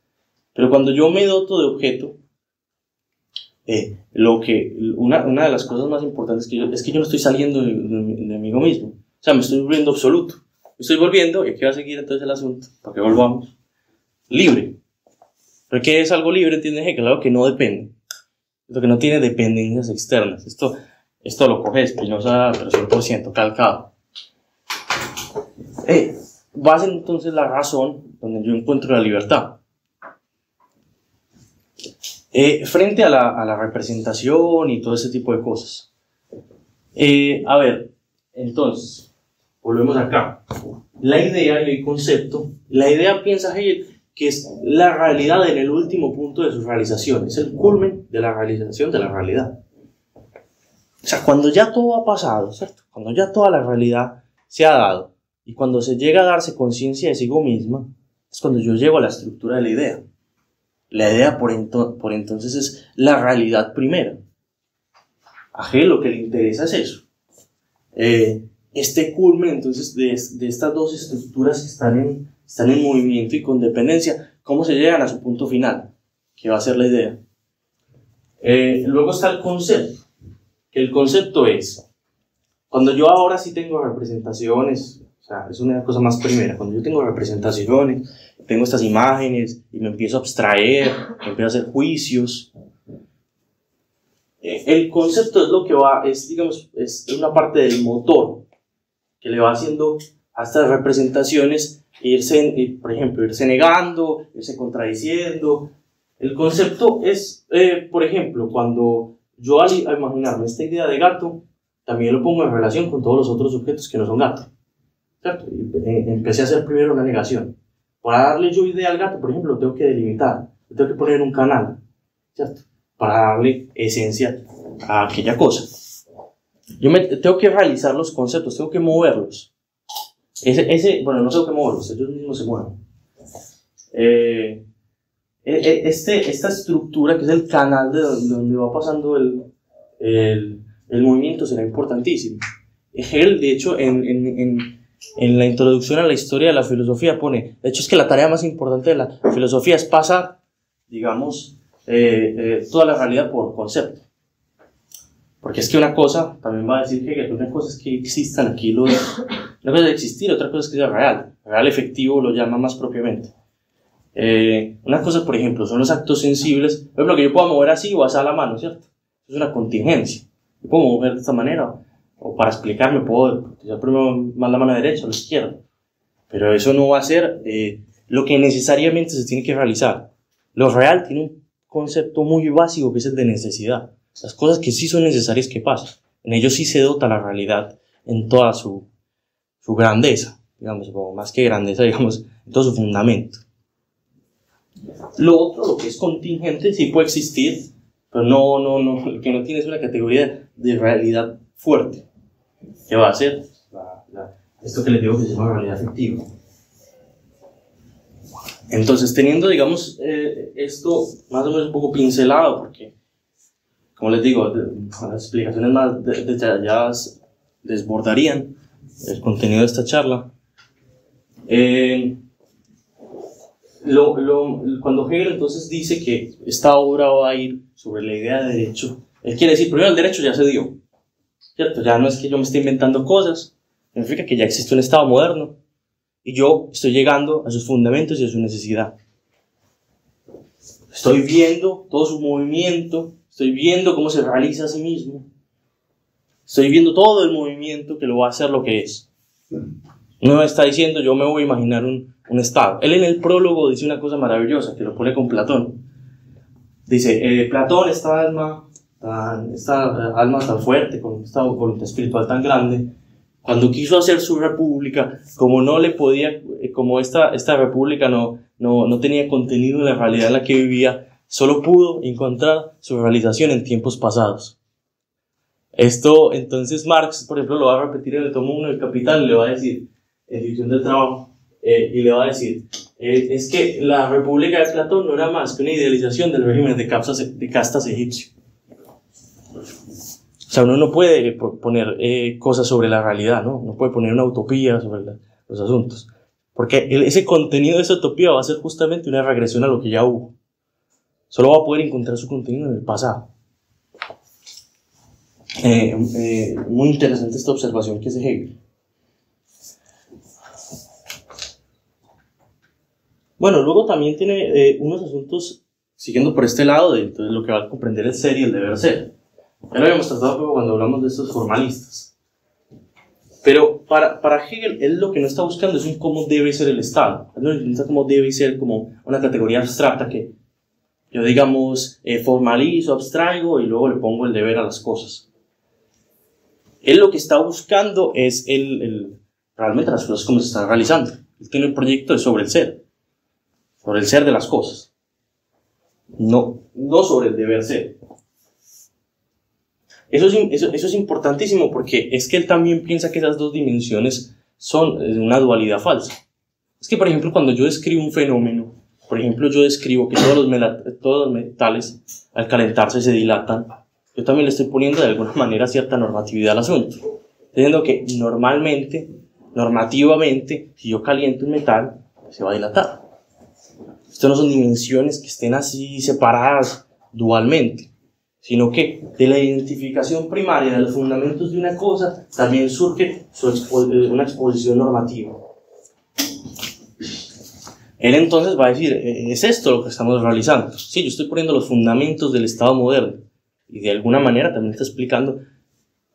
Pero cuando yo me doto de objeto, una de las cosas más importantes es que yo no estoy saliendo de mí mismo. O sea, me estoy volviendo absoluto. Me estoy volviendo, y aquí va a seguir entonces el asunto, para que volvamos, libre. ¿Pero qué es algo libre? ¿Entiendes? Claro que no depende. Lo que no tiene dependencias externas. Esto lo coge Spinoza, pero 100% calcado. Va a ser entonces la razón donde yo encuentro la libertad. Frente a la representación y todo ese tipo de cosas. Entonces, volvemos acá. La idea y el concepto, la idea piensa Hegel que es la realidad en el último punto de su realización, es el culmen de la realización de la realidad. O sea, cuando ya todo ha pasado, ¿cierto? Cuando ya toda la realidad se ha dado, y cuando se llega a darse conciencia de sí misma, es cuando yo llego a la estructura de la idea. La idea por entonces es la realidad primera. A Hegel lo que le interesa es eso. Este culmen entonces de estas dos estructuras que están en movimiento y con dependencia, ¿cómo se llegan a su punto final? Que va a ser la idea. Luego está el concepto. El concepto es, cuando yo ahora sí tengo representaciones, o sea, es una cosa más primera, cuando yo tengo representaciones, tengo estas imágenes y me empiezo a abstraer, me empiezo a hacer juicios, el concepto es lo que es una parte del motor que le va haciendo a estas representaciones por ejemplo, irse negando, irse contradiciendo. El concepto es, por ejemplo, cuando yo al imaginarme esta idea de gato, también lo pongo en relación con todos los otros objetos que no son gato, ¿cierto? Y empecé a hacer primero una negación. Para darle yo idea al gato, por ejemplo, lo tengo que delimitar, lo tengo que poner un canal, ¿cierto? Para darle esencia a aquella cosa. Yo tengo que realizar los conceptos, tengo que moverlos. No tengo que moverlos, ellos mismos se mueven. Esta estructura, que es el canal de donde va pasando el movimiento, será importantísimo. Hegel, de hecho, en en la introducción a la historia de la filosofía pone, de hecho es que la tarea más importante de la filosofía es pasar, digamos, toda la realidad por concepto. Porque es que una cosa, también va a decir que una cosa es que existan aquí, una cosa es existir, otra cosa es que sea real. Real efectivo lo llama más propiamente. Una cosa, por ejemplo, son los actos sensibles. Por ejemplo, que yo pueda mover así o alzar la mano, ¿cierto? Es una contingencia. Yo puedo mover de esta manera, o para explicarme puedo utilizar primero más la mano derecha o la izquierda. Pero eso no va a ser lo que necesariamente se tiene que realizar. Lo real tiene un concepto muy básico que es el de necesidad. Las cosas que sí son necesarias que pasen. En ello sí se dota la realidad en toda su grandeza, digamos, o más que grandeza, digamos, en todo su fundamento. Lo otro, lo que es contingente, sí puede existir, pero no, lo que no tiene es una categoría de realidad fuerte. ¿Qué va a ser? Esto que les digo que se llama realidad efectiva. Entonces, teniendo, digamos, esto más o menos un poco pincelado, porque, como les digo, las explicaciones más detalladas desbordarían el contenido de esta charla. Cuando Hegel entonces dice que esta obra va a ir sobre la idea de derecho, él quiere decir, primero el derecho ya se dio, ¿cierto? Ya no es que yo me esté inventando cosas, significa que ya existe un Estado moderno y yo estoy llegando a sus fundamentos y a su necesidad. Estoy viendo todo su movimiento, estoy viendo cómo se realiza a sí mismo, estoy viendo todo el movimiento que lo va a hacer lo que es. No está diciendo, yo me voy a imaginar un Estado. Él en el prólogo dice una cosa maravillosa, que lo pone con Platón. Dice, Platón, esta alma tan fuerte, con esta voluntad espiritual tan grande, cuando quiso hacer su república, como no le podía, como esta república no tenía contenido en la realidad en la que vivía, solo pudo encontrar su realización en tiempos pasados. Esto, entonces, Marx, por ejemplo, lo va a repetir en el tomo 1 del Capital, le va a decir, en División del Trabajo, y le va a decir, es que la República de Platón no era más que una idealización del régimen de castas egipcio. O sea, uno no puede poner cosas sobre la realidad, no puede poner una utopía sobre los asuntos, porque ese contenido de esa utopía va a ser justamente una regresión a lo que ya hubo. Solo va a poder encontrar su contenido en el pasado. Muy interesante esta observación que hace Hegel. Bueno, luego también tiene unos asuntos, siguiendo por este lado, de entonces, lo que va a comprender el ser y el deber ser. Ya lo habíamos tratado cuando hablamos de estos formalistas. Pero para Hegel, él lo que no está buscando es un cómo debe ser el Estado. Él no entiende cómo debe ser como una categoría abstracta que yo, digamos, formalizo, abstraigo y luego le pongo el deber a las cosas. Él lo que está buscando es realmente las cosas como se están realizando. Él tiene un proyecto sobre el ser de las cosas, no sobre el deber ser. Eso es importantísimo porque es que él también piensa que esas dos dimensiones son una dualidad falsa. Es que, por ejemplo, cuando yo describo un fenómeno, por ejemplo, yo describo que todos los metales al calentarse se dilatan, yo también le estoy poniendo de alguna manera cierta normatividad al asunto, diciendo que normativamente, si yo caliento un metal, se va a dilatar. Esto no son dimensiones que estén así separadas dualmente, sino que de la identificación primaria de los fundamentos de una cosa también surge una exposición normativa. Él entonces va a decir, es esto lo que estamos realizando. Sí, yo estoy poniendo los fundamentos del Estado moderno y de alguna manera también está explicando,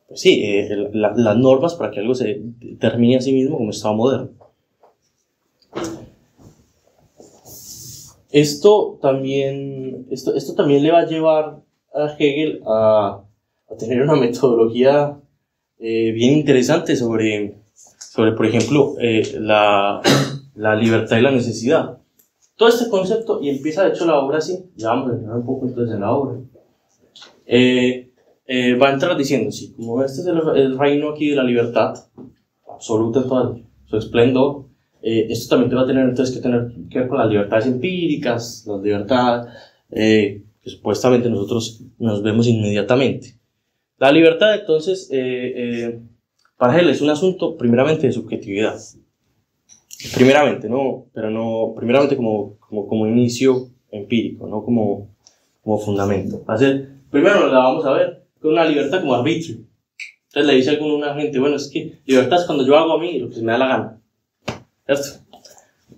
pues sí, las normas para que algo se determine a sí mismo como Estado moderno. Esto también le va a llevar a Hegel a tener una metodología bien interesante sobre por ejemplo, la libertad y la necesidad. Todo este concepto, y empieza de hecho la obra así, ya vamos a entrar un poco entonces en la obra. Va a entrar diciendo, sí, como este es el reino aquí de la libertad absoluta en todo su esplendor, esto también va a tener entonces que ver con las libertades empíricas, las libertades que supuestamente nosotros nos vemos inmediatamente. La libertad entonces Para Hegel es un asunto primeramente de subjetividad. Primeramente, ¿no? Pero no, primeramente como inicio empírico, no como fundamento. Primero la vamos a ver con una libertad como arbitrio. Entonces le dice a alguna gente, bueno, es que libertad es cuando yo hago a mí lo que se me da la gana. ¿Cierto?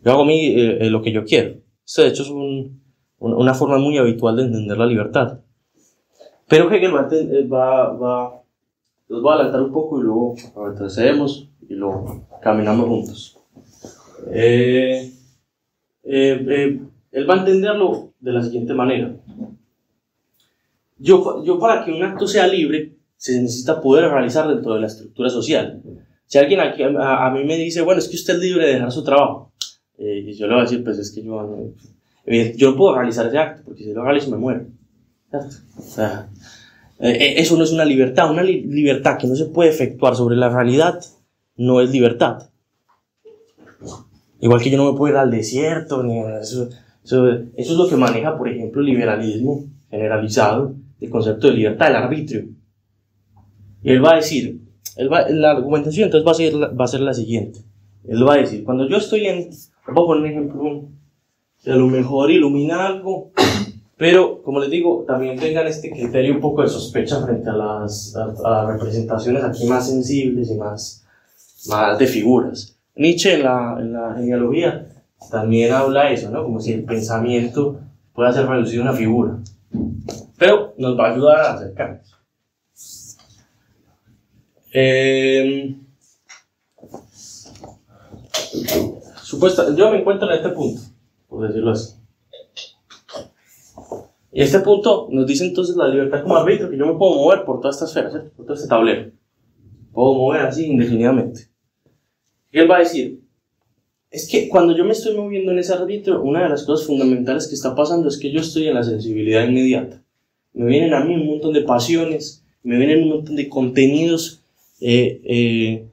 Yo hago a mí lo que yo quiero. Esto de hecho es una forma muy habitual de entender la libertad. Pero Hegel los voy a adelantar un poco y luego retrocedemos y lo caminamos juntos. Él va a entenderlo de la siguiente manera. Yo para que un acto sea libre, se necesita poder realizar dentro de la estructura social. Si alguien aquí, a mí me dice, bueno, es que usted es libre de dejar su trabajo, y yo le voy a decir, pues es que yo no puedo realizar ese acto, porque si lo realizo me muero. ¿Cierto? O sea, eso no es una libertad que no se puede efectuar sobre la realidad, no es libertad. Igual que yo no me puedo ir al desierto, eso es lo que maneja, por ejemplo, el liberalismo generalizado, el concepto de libertad, el arbitrio. Y él va a decir, la argumentación entonces va a ser la siguiente. Él va a decir, cuando yo estoy voy a poner un ejemplo, a lo mejor ilumina algo, pero como les digo, también tengan este criterio un poco de sospecha frente a las representaciones aquí más sensibles y más de figuras. Nietzsche en la genealogía también habla de eso, ¿no? Como si el pensamiento pueda ser reducido a una figura. Pero nos va a ayudar a acercarnos. Yo me encuentro en este punto, por decirlo así. Y este punto nos dice entonces la libertad como arbitrio, que yo me puedo mover por toda esta esfera, ¿cierto? Por todo este tablero. Puedo mover así indefinidamente. Y él va a decir, es que cuando yo me estoy moviendo en ese arbitrio, una de las cosas fundamentales que está pasando es que yo estoy en la sensibilidad inmediata. Me vienen a mí un montón de pasiones, me vienen un montón de contenidos de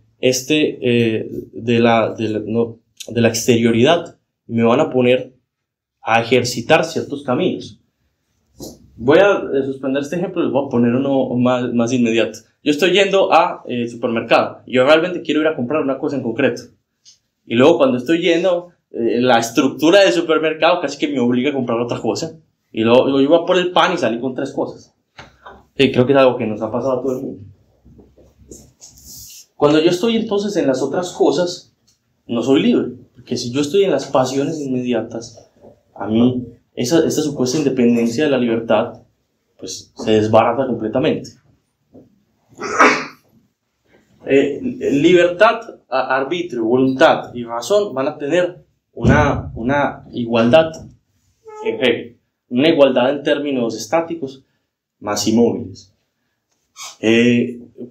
la exterioridad, y me van a poner a ejercitar ciertos caminos. Voy a suspender este ejemplo y les voy a poner uno más inmediato. Yo estoy yendo a supermercado y yo realmente quiero ir a comprar una cosa en concreto. Y luego cuando estoy yendo, la estructura del supermercado casi que me obliga a comprar otra cosa. Y luego yo voy a por el pan y salí con 3 cosas. Sí, creo que es algo que nos ha pasado a todo el mundo. Cuando yo estoy entonces en las otras cosas, no soy libre. Porque si yo estoy en las pasiones inmediatas, a mí esta supuesta independencia de la libertad pues se desbarata completamente. Libertad, arbitrio, voluntad y razón van a tener una igualdad en Hegel, una igualdad en términos estáticos más inmóviles.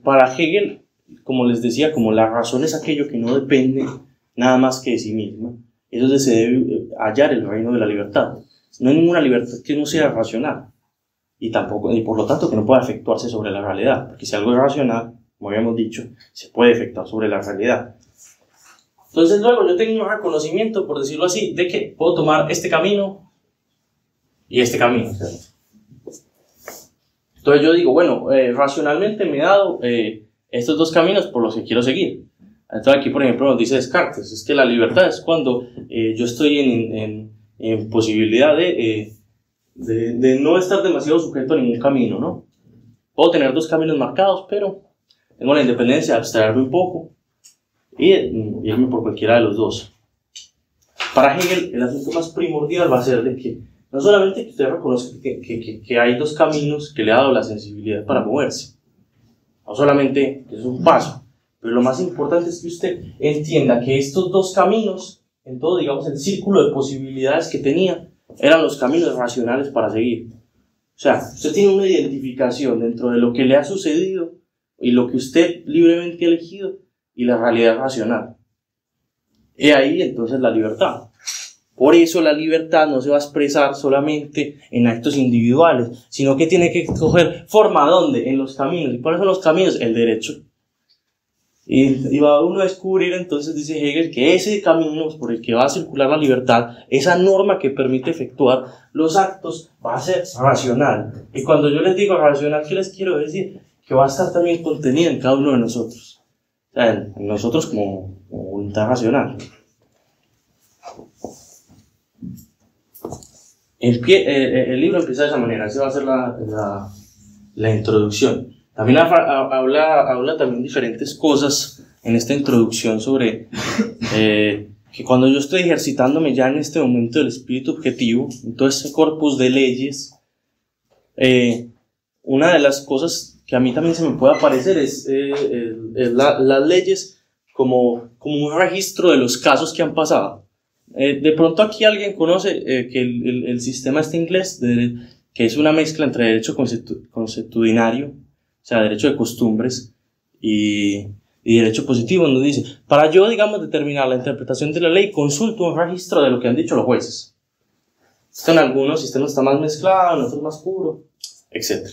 Para Hegel, como les decía, como la razón es aquello que no depende nada más que de sí misma, es donde se debe hallar el reino de la libertad. No hay ninguna libertad que no sea racional y por lo tanto que no pueda efectuarse sobre la realidad, porque si algo es racional, como habíamos dicho, se puede efectuar sobre la realidad. Entonces luego yo tengo un reconocimiento, por decirlo así, de que puedo tomar este camino y este camino, ¿cierto? Entonces yo digo, bueno, racionalmente me he dado estos 2 caminos por los que quiero seguir. Entonces aquí, por ejemplo, nos dice Descartes, es que la libertad es cuando yo estoy en posibilidad de no estar demasiado sujeto a ningún camino, ¿no? Puedo tener 2 caminos marcados, pero tengo la independencia de abstraerme un poco y irme por cualquiera de los 2. Para Hegel, el asunto más primordial va a ser de que no solamente que usted reconozca que hay 2 caminos que le ha dado la sensibilidad para moverse, no solamente que es un paso, pero lo más importante es que usted entienda que estos 2 caminos, en todo, digamos, el círculo de posibilidades que tenía, eran los caminos racionales para seguir. O sea, usted tiene una identificación dentro de lo que le ha sucedido y lo que usted libremente ha elegido y la realidad racional. Y ahí entonces la libertad. Por eso la libertad no se va a expresar solamente en actos individuales, sino que tiene que coger forma ¿dónde? En los caminos. ¿Y cuáles son los caminos? El derecho. Y va uno a descubrir, entonces dice Hegel, que ese camino por el que va a circular la libertad, esa norma que permite efectuar los actos, va a ser racional. Y cuando yo les digo racional, ¿qué les quiero decir? Que va a estar también contenida en cada uno de nosotros. o sea, en nosotros como voluntad racional. El libro empieza de esa manera, esa va a ser la introducción. También habla también diferentes cosas en esta introducción sobre que cuando yo estoy ejercitándome ya en este momento del espíritu objetivo, en todo ese corpus de leyes, una de las cosas que a mí también se me puede aparecer es las leyes como un registro de los casos que han pasado. De pronto aquí alguien conoce que el sistema este inglés, que es una mezcla entre derecho consuetudinario, o sea, derecho de costumbres, y derecho positivo, donde dice, para yo, digamos, determinar la interpretación de la ley, consulto un registro de lo que han dicho los jueces. Esto en algunos sistemas está más mezclado, en otros más puro, etc.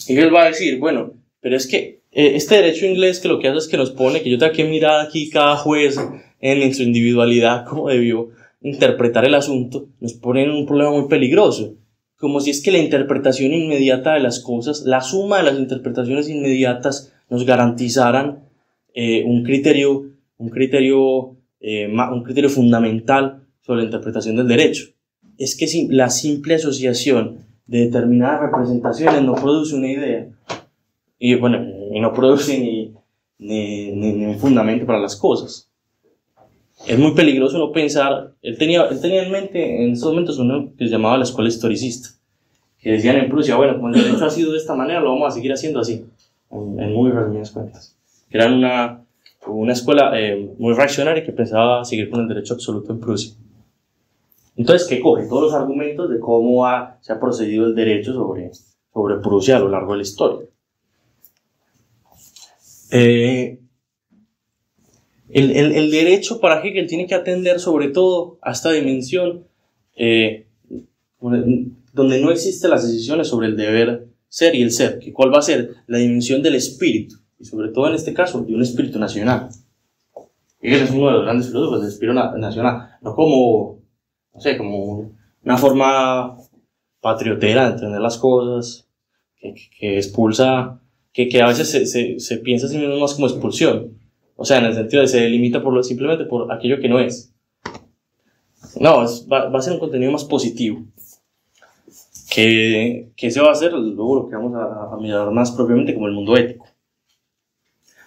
Y él va a decir, bueno, pero es que este derecho inglés que lo que hace es que nos pone que yo tengo que mirar aquí cada juez en su individualidad cómo debió interpretar el asunto, nos pone en un problema muy peligroso, como si es que la interpretación inmediata de las cosas, la suma de las interpretaciones inmediatas nos garantizaran un criterio fundamental sobre la interpretación del derecho. Es que la simple asociación de determinadas representaciones no produce una idea y no produce ni un fundamento para las cosas. Es muy peligroso no pensar. Él tenía en mente en esos momentos uno que se llamaba la escuela historicista, que decían en Prusia, bueno, como el derecho ha sido de esta manera, lo vamos a seguir haciendo así, en muy resumidas cuentas. Que eran una escuela muy reaccionaria que pensaba seguir con el derecho absoluto en Prusia. Entonces, ¿qué coge? Todos los argumentos de cómo se ha procedido el derecho sobre Prusia a lo largo de la historia. El derecho para Hegel tiene que atender sobre todo a esta dimensión donde no existen las decisiones sobre el deber ser y el ser, que cuál va a ser la dimensión del espíritu, y sobre todo en este caso de un espíritu nacional. Hegel es uno de los grandes filósofos del espíritu nacional, no como una forma patriotera de entender las cosas, que expulsa, que a veces se piensa a sí mismo más como expulsión. O sea, en el sentido de se delimita simplemente por aquello que no es. No, va a ser un contenido más positivo. Que se va a hacer luego lo que vamos a mirar más propiamente como el mundo ético.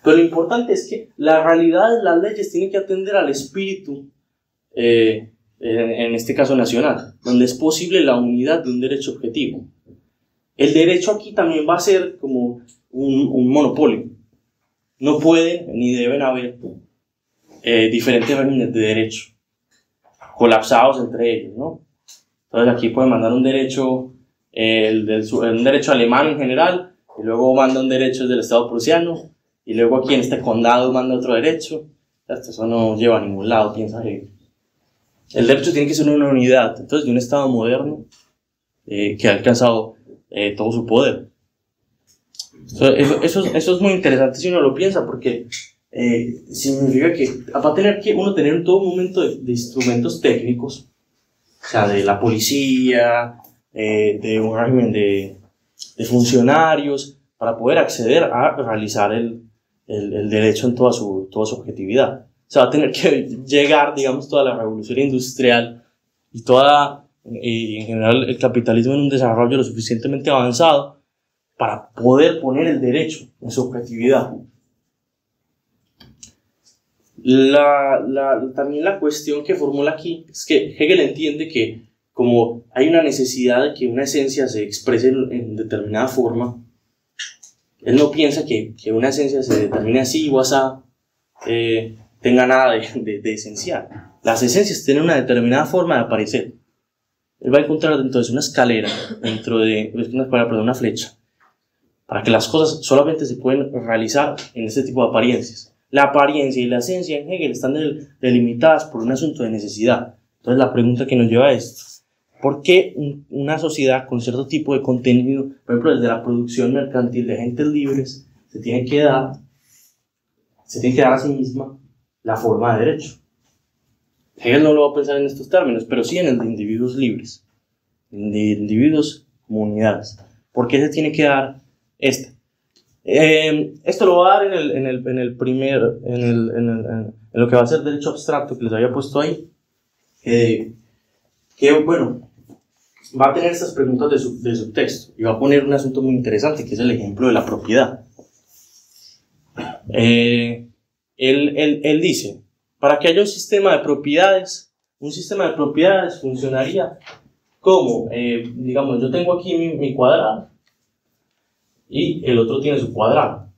Pero lo importante es que la realidad de las leyes tiene que atender al espíritu, en este caso nacional, donde es posible la unidad de un derecho objetivo. El derecho aquí también va a ser como un monopolio. No pueden ni deben haber diferentes regímenes de derecho colapsados entre ellos, ¿no? Entonces aquí pueden mandar un derecho alemán en general, y luego manda un derecho del Estado prusiano, y luego aquí en este condado manda otro derecho. Eso no lleva a ningún lado, piensa Hegel. El derecho tiene que ser una unidad, entonces, de un Estado moderno que ha alcanzado todo su poder. Eso es muy interesante si uno lo piensa, porque significa que va a tener que uno tener en todo momento de instrumentos técnicos, o sea, de la policía, de un régimen de funcionarios, para poder acceder a realizar el derecho en toda su objetividad. O sea, va a tener que llegar, digamos, toda la revolución industrial y en general el capitalismo en un desarrollo lo suficientemente avanzado para poder poner el derecho en su objetividad. También la cuestión que formula aquí es que Hegel entiende que como hay una necesidad de que una esencia se exprese en determinada forma, él no piensa que una esencia se determine así o así, tenga nada de esencial. Las esencias tienen una determinada forma de aparecer. Él va a encontrar entonces una escalera, una flecha, para que las cosas solamente se pueden realizar en este tipo de apariencias. La apariencia y la esencia en Hegel están delimitadas por un asunto de necesidad. Entonces la pregunta que nos lleva a esto: ¿por qué una sociedad con cierto tipo de contenido, por ejemplo desde la producción mercantil de agentes libres, se tiene que dar a sí misma la forma de derecho? Hegel no lo va a pensar en estos términos, pero sí en el de individuos libres, de individuos como unidades. ¿Por qué se tiene que dar esta? Esto lo voy a dar en lo que va a ser derecho abstracto que les había puesto ahí. Bueno, va a tener estas preguntas de subtexto y va a poner un asunto muy interesante que es el ejemplo de la propiedad. Él dice, para que haya un sistema de propiedades funcionaría como, digamos, yo tengo aquí mi cuadrado y el otro tiene su cuadrado.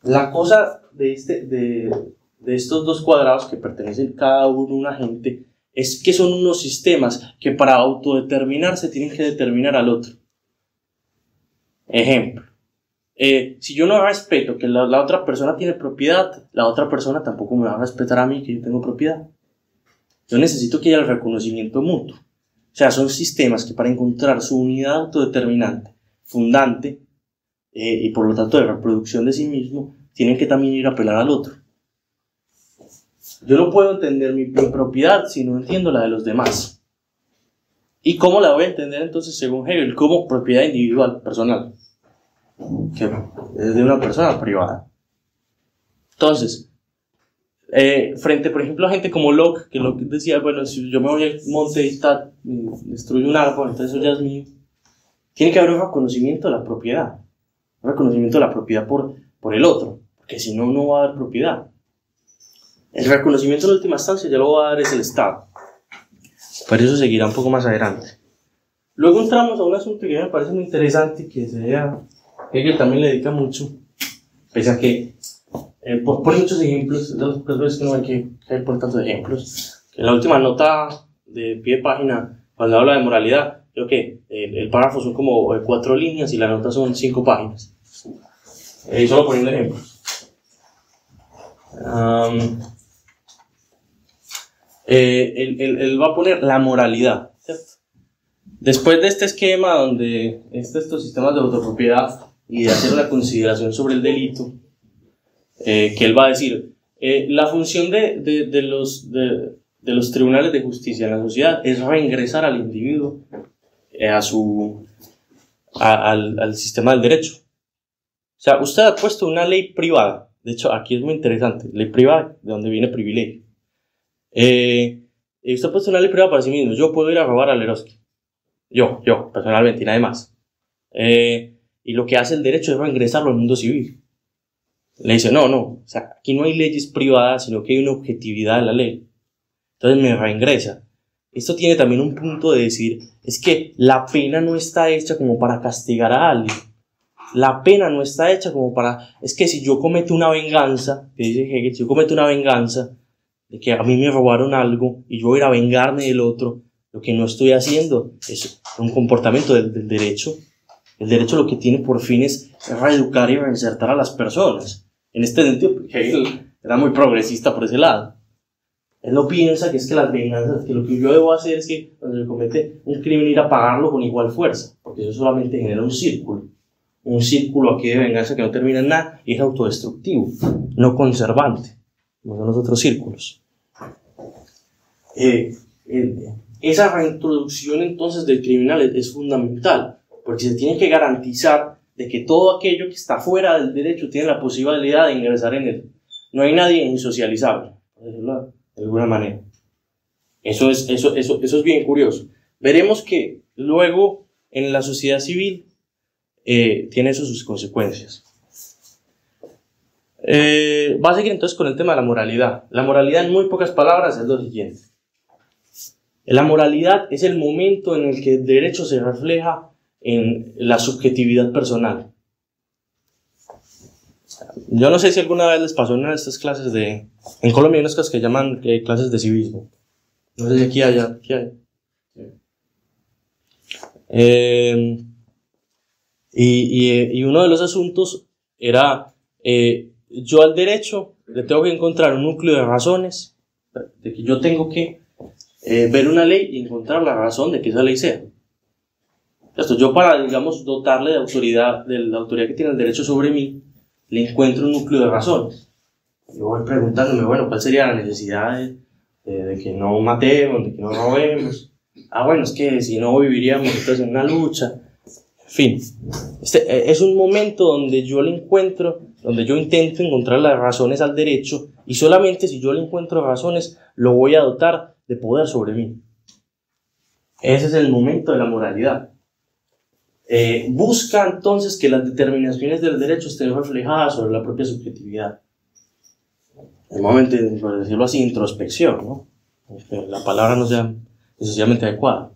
La cosa de estos dos cuadrados que pertenecen cada uno a un agente es que son unos sistemas que para autodeterminarse tienen que determinar al otro. Ejemplo, si yo no respeto que la otra persona tiene propiedad, la otra persona tampoco me va a respetar a mí que yo tengo propiedad. Yo necesito que haya el reconocimiento mutuo. O sea, son sistemas que para encontrar su unidad autodeterminante, fundante, y por lo tanto de reproducción de sí mismo, tienen que también ir a apelar al otro. Yo no puedo entender mi propiedad si no entiendo la de los demás. ¿Y cómo la voy a entender entonces según Hegel? Como propiedad individual, personal, que es de una persona privada. Entonces, frente, por ejemplo, a gente como Locke, que Locke decía, bueno, si yo me voy al monte y destruyo un árbol, entonces eso ya es mío. Tiene que haber un reconocimiento de la propiedad. Un reconocimiento de la propiedad por el otro, porque si no, no va a haber propiedad. El reconocimiento en última instancia ya lo va a dar es el Estado. Pero eso seguirá un poco más adelante. Luego entramos a un asunto que me parece muy interesante, que Hegel también le dedica mucho, pese a que pone muchos ejemplos, las veces que no hay que poner tantos ejemplos. En la última nota de pie de página, cuando habla de moralidad, creo que el párrafo son como 4 líneas y la nota son 5 páginas. Solo poniendo ejemplos. Él va a poner la moralidad, ¿cierto? Después de este esquema donde estos sistemas de autopropiedad y de hacer una consideración sobre el delito, que él va a decir, la función de los tribunales de justicia en la sociedad es reingresar al individuo al sistema del derecho. O sea, usted ha puesto una ley privada, de hecho aquí es muy interesante, ley privada, de donde viene privilegio. Usted ha puesto una ley privada para sí mismo, yo puedo ir a robar a Leroski, yo personalmente y nadie más. Y lo que hace el derecho es reingresarlo al mundo civil. Le dice, no, o sea, aquí no hay leyes privadas, sino que hay una objetividad de la ley. Entonces me reingresa. Esto tiene también un punto de decir, es que la pena no está hecha como para castigar a alguien. La pena no está hecha como para... Es que si yo cometo una venganza, que dice Hegel, si yo cometo una venganza de que a mí me robaron algo y yo voy a ir a vengarme del otro, lo que no estoy haciendo es un comportamiento del derecho. El derecho lo que tiene por fin es reeducar y reinsertar a las personas. En este sentido, Hegel era muy progresista por ese lado. Él no piensa que es que las venganzas, que lo que yo debo hacer es que cuando se comete un crimen ir a pagarlo con igual fuerza, porque eso solamente genera un círculo aquí de venganza que no termina en nada y es autodestructivo, no conservante, como son los otros círculos. Esa reintroducción entonces del criminal es fundamental, porque se tiene que garantizar de que todo aquello que está fuera del derecho tiene la posibilidad de ingresar en él. No hay nadie insocializable, por decirlo de alguna manera. Eso es bien curioso. Veremos que luego en la sociedad civil tiene eso sus consecuencias. Va a seguir entonces con el tema de la moralidad. La moralidad, en muy pocas palabras, es lo siguiente. La moralidad es el momento en el que el derecho se refleja en la subjetividad personal. Yo no sé si alguna vez les pasó en una de estas clases en Colombia hay unas cosas que llaman clases de civismo. No sé si aquí hay. Y uno de los asuntos era, yo al derecho le tengo que encontrar un núcleo de razones, de que yo tengo que ver una ley y encontrar la razón de que esa ley sea. Esto, yo para, digamos, dotarle de la autoridad que tiene el derecho sobre mí, le encuentro un núcleo de razones. Yo voy preguntándome, bueno, ¿cuál sería la necesidad de que no matemos, de que no robemos? Bueno, es que si no viviríamos entonces en una lucha. Fin. Es un momento donde yo intento encontrar las razones al derecho, y solamente si yo le encuentro razones, lo voy a dotar de poder sobre mí. Ese es el momento de la moralidad. Busca entonces que las determinaciones del derecho estén reflejadas sobre la propia subjetividad. El momento, por decirlo así, introspección, ¿no? Que la palabra no sea necesariamente adecuada.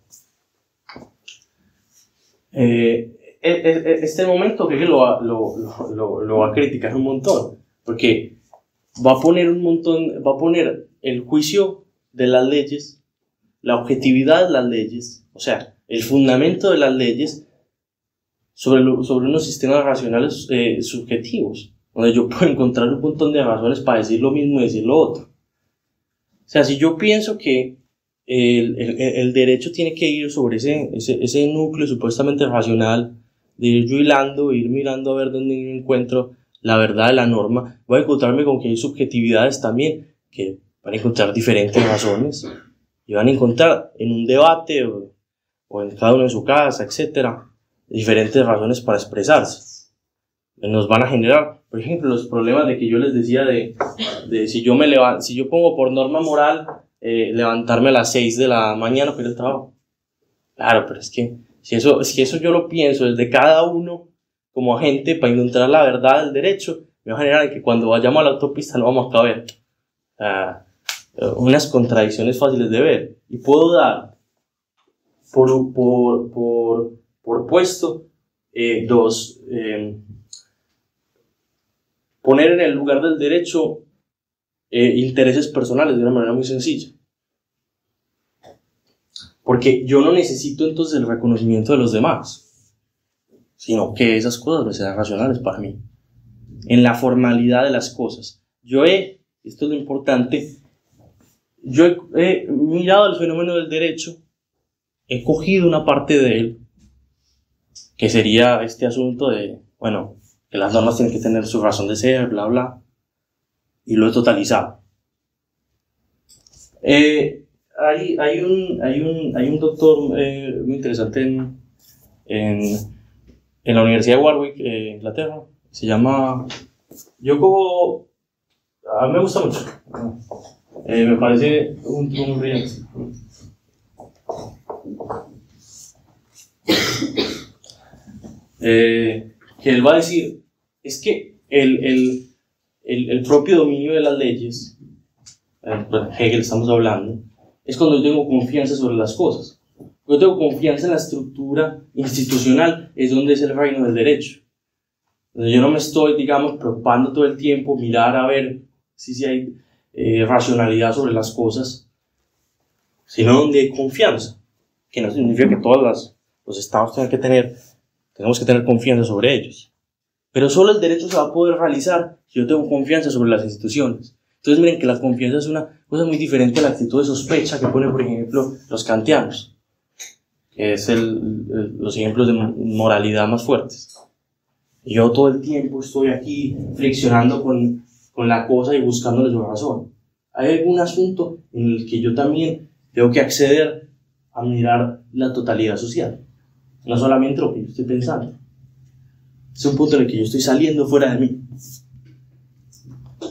Este momento que lo va a criticar un montón, porque va a poner el juicio de las leyes, la objetividad de las leyes, o sea, el fundamento de las leyes sobre unos sistemas racionales subjetivos, donde yo puedo encontrar un montón de razones para decir lo mismo y decir lo otro. O sea, si yo pienso que el derecho tiene que ir sobre ese núcleo supuestamente racional, de ir yo hilando, ir mirando a ver dónde encuentro la verdad de la norma, voy a encontrarme con que hay subjetividades también que van a encontrar diferentes razones y van a encontrar en un debate o en cada uno en su casa, etcétera, diferentes razones para expresarse. Nos van a generar, por ejemplo, los problemas de que yo les decía de si yo pongo por norma moral levantarme a las 6 de la mañana para ir al trabajo. Claro, pero es que si eso yo lo pienso desde cada uno como agente para encontrar la verdad del derecho, me va a generar que cuando vayamos a la autopista lo vamos a caber. Unas contradicciones fáciles de ver. Y puedo dar por puesto poner en el lugar del derecho intereses personales de una manera muy sencilla. Porque yo no necesito entonces el reconocimiento de los demás, sino que esas cosas me sean racionales para mí. En la formalidad de las cosas. Esto es lo importante, yo he mirado el fenómeno del derecho, he cogido una parte de él, que sería este asunto de, que las normas tienen que tener su razón de ser, bla, bla, y lo he totalizado. Hay un doctor muy interesante en la Universidad de Warwick, Inglaterra, se llama, a mí me gusta mucho, me parece un brillante. Que él va a decir, es que el propio dominio de las leyes, Hegel estamos hablando, es cuando yo tengo confianza sobre las cosas. Yo tengo confianza en la estructura institucional, es donde es el reino del derecho. Donde yo no me estoy, preocupando todo el tiempo, mirar a ver si hay racionalidad sobre las cosas, sino donde hay confianza, que no significa que todos los estados tenemos que tener confianza sobre ellos. Pero solo el derecho se va a poder realizar si yo tengo confianza sobre las instituciones. Entonces miren que la confianza es una cosa muy diferente a la actitud de sospecha que ponen, por ejemplo, los kantianos, que es los ejemplos de moralidad más fuertes. Y yo todo el tiempo estoy aquí flexionando con la cosa y buscándole su razón. Hay algún asunto en el que yo también tengo que acceder a mirar la totalidad social, no solamente lo que yo estoy pensando. Es un punto en el que yo estoy saliendo fuera de mí,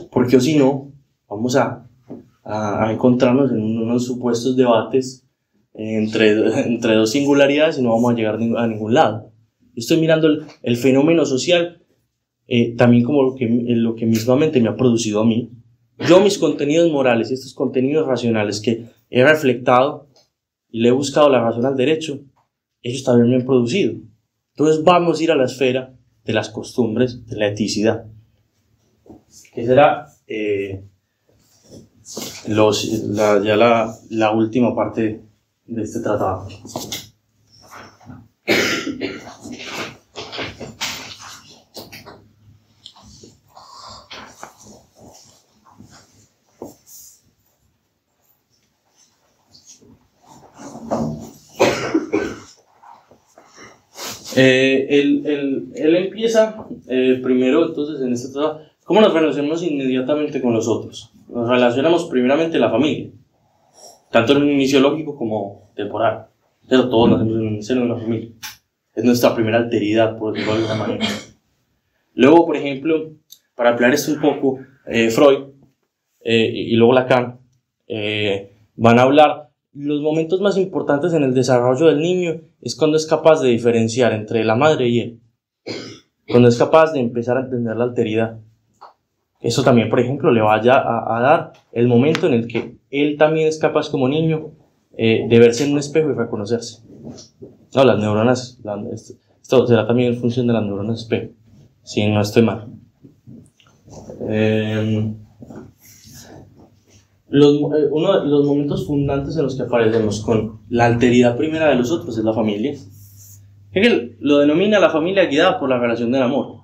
porque o si no, vamos a encontrarnos en unos supuestos debates entre dos singularidades y no vamos a llegar a ningún lado. Yo estoy mirando el fenómeno social también como lo que mismamente me ha producido a mí. Yo mis contenidos morales y estos contenidos racionales que he reflectado y le he buscado la razón al derecho, ellos también me han producido. Entonces vamos a ir a la esfera de las costumbres, de la eticidad, que será la última parte de este tratado. Él empieza primero, entonces, en este tratado, ¿cómo nos relacionamos inmediatamente con los otros? Nos relacionamos primeramente la familia, tanto en un inicio lógico como temporal, pero todos nacemos en el seno de una familia. Es nuestra primera alteridad, por decirlo de alguna manera. Luego, por ejemplo, para ampliar esto un poco, Freud y luego Lacan van a hablar, los momentos más importantes en el desarrollo del niño es cuando es capaz de diferenciar entre la madre y él, cuando es capaz de empezar a entender la alteridad. Eso también, por ejemplo, le vaya a dar el momento en el que él también es capaz como niño de verse en un espejo y reconocerse. No, las neuronas, esto será también en función de las neuronas espejo, si no estoy mal. Uno de los momentos fundantes en los que aparecemos con la alteridad primera de los otros es la familia. Hegel lo denomina la familia guiada por la relación del amor.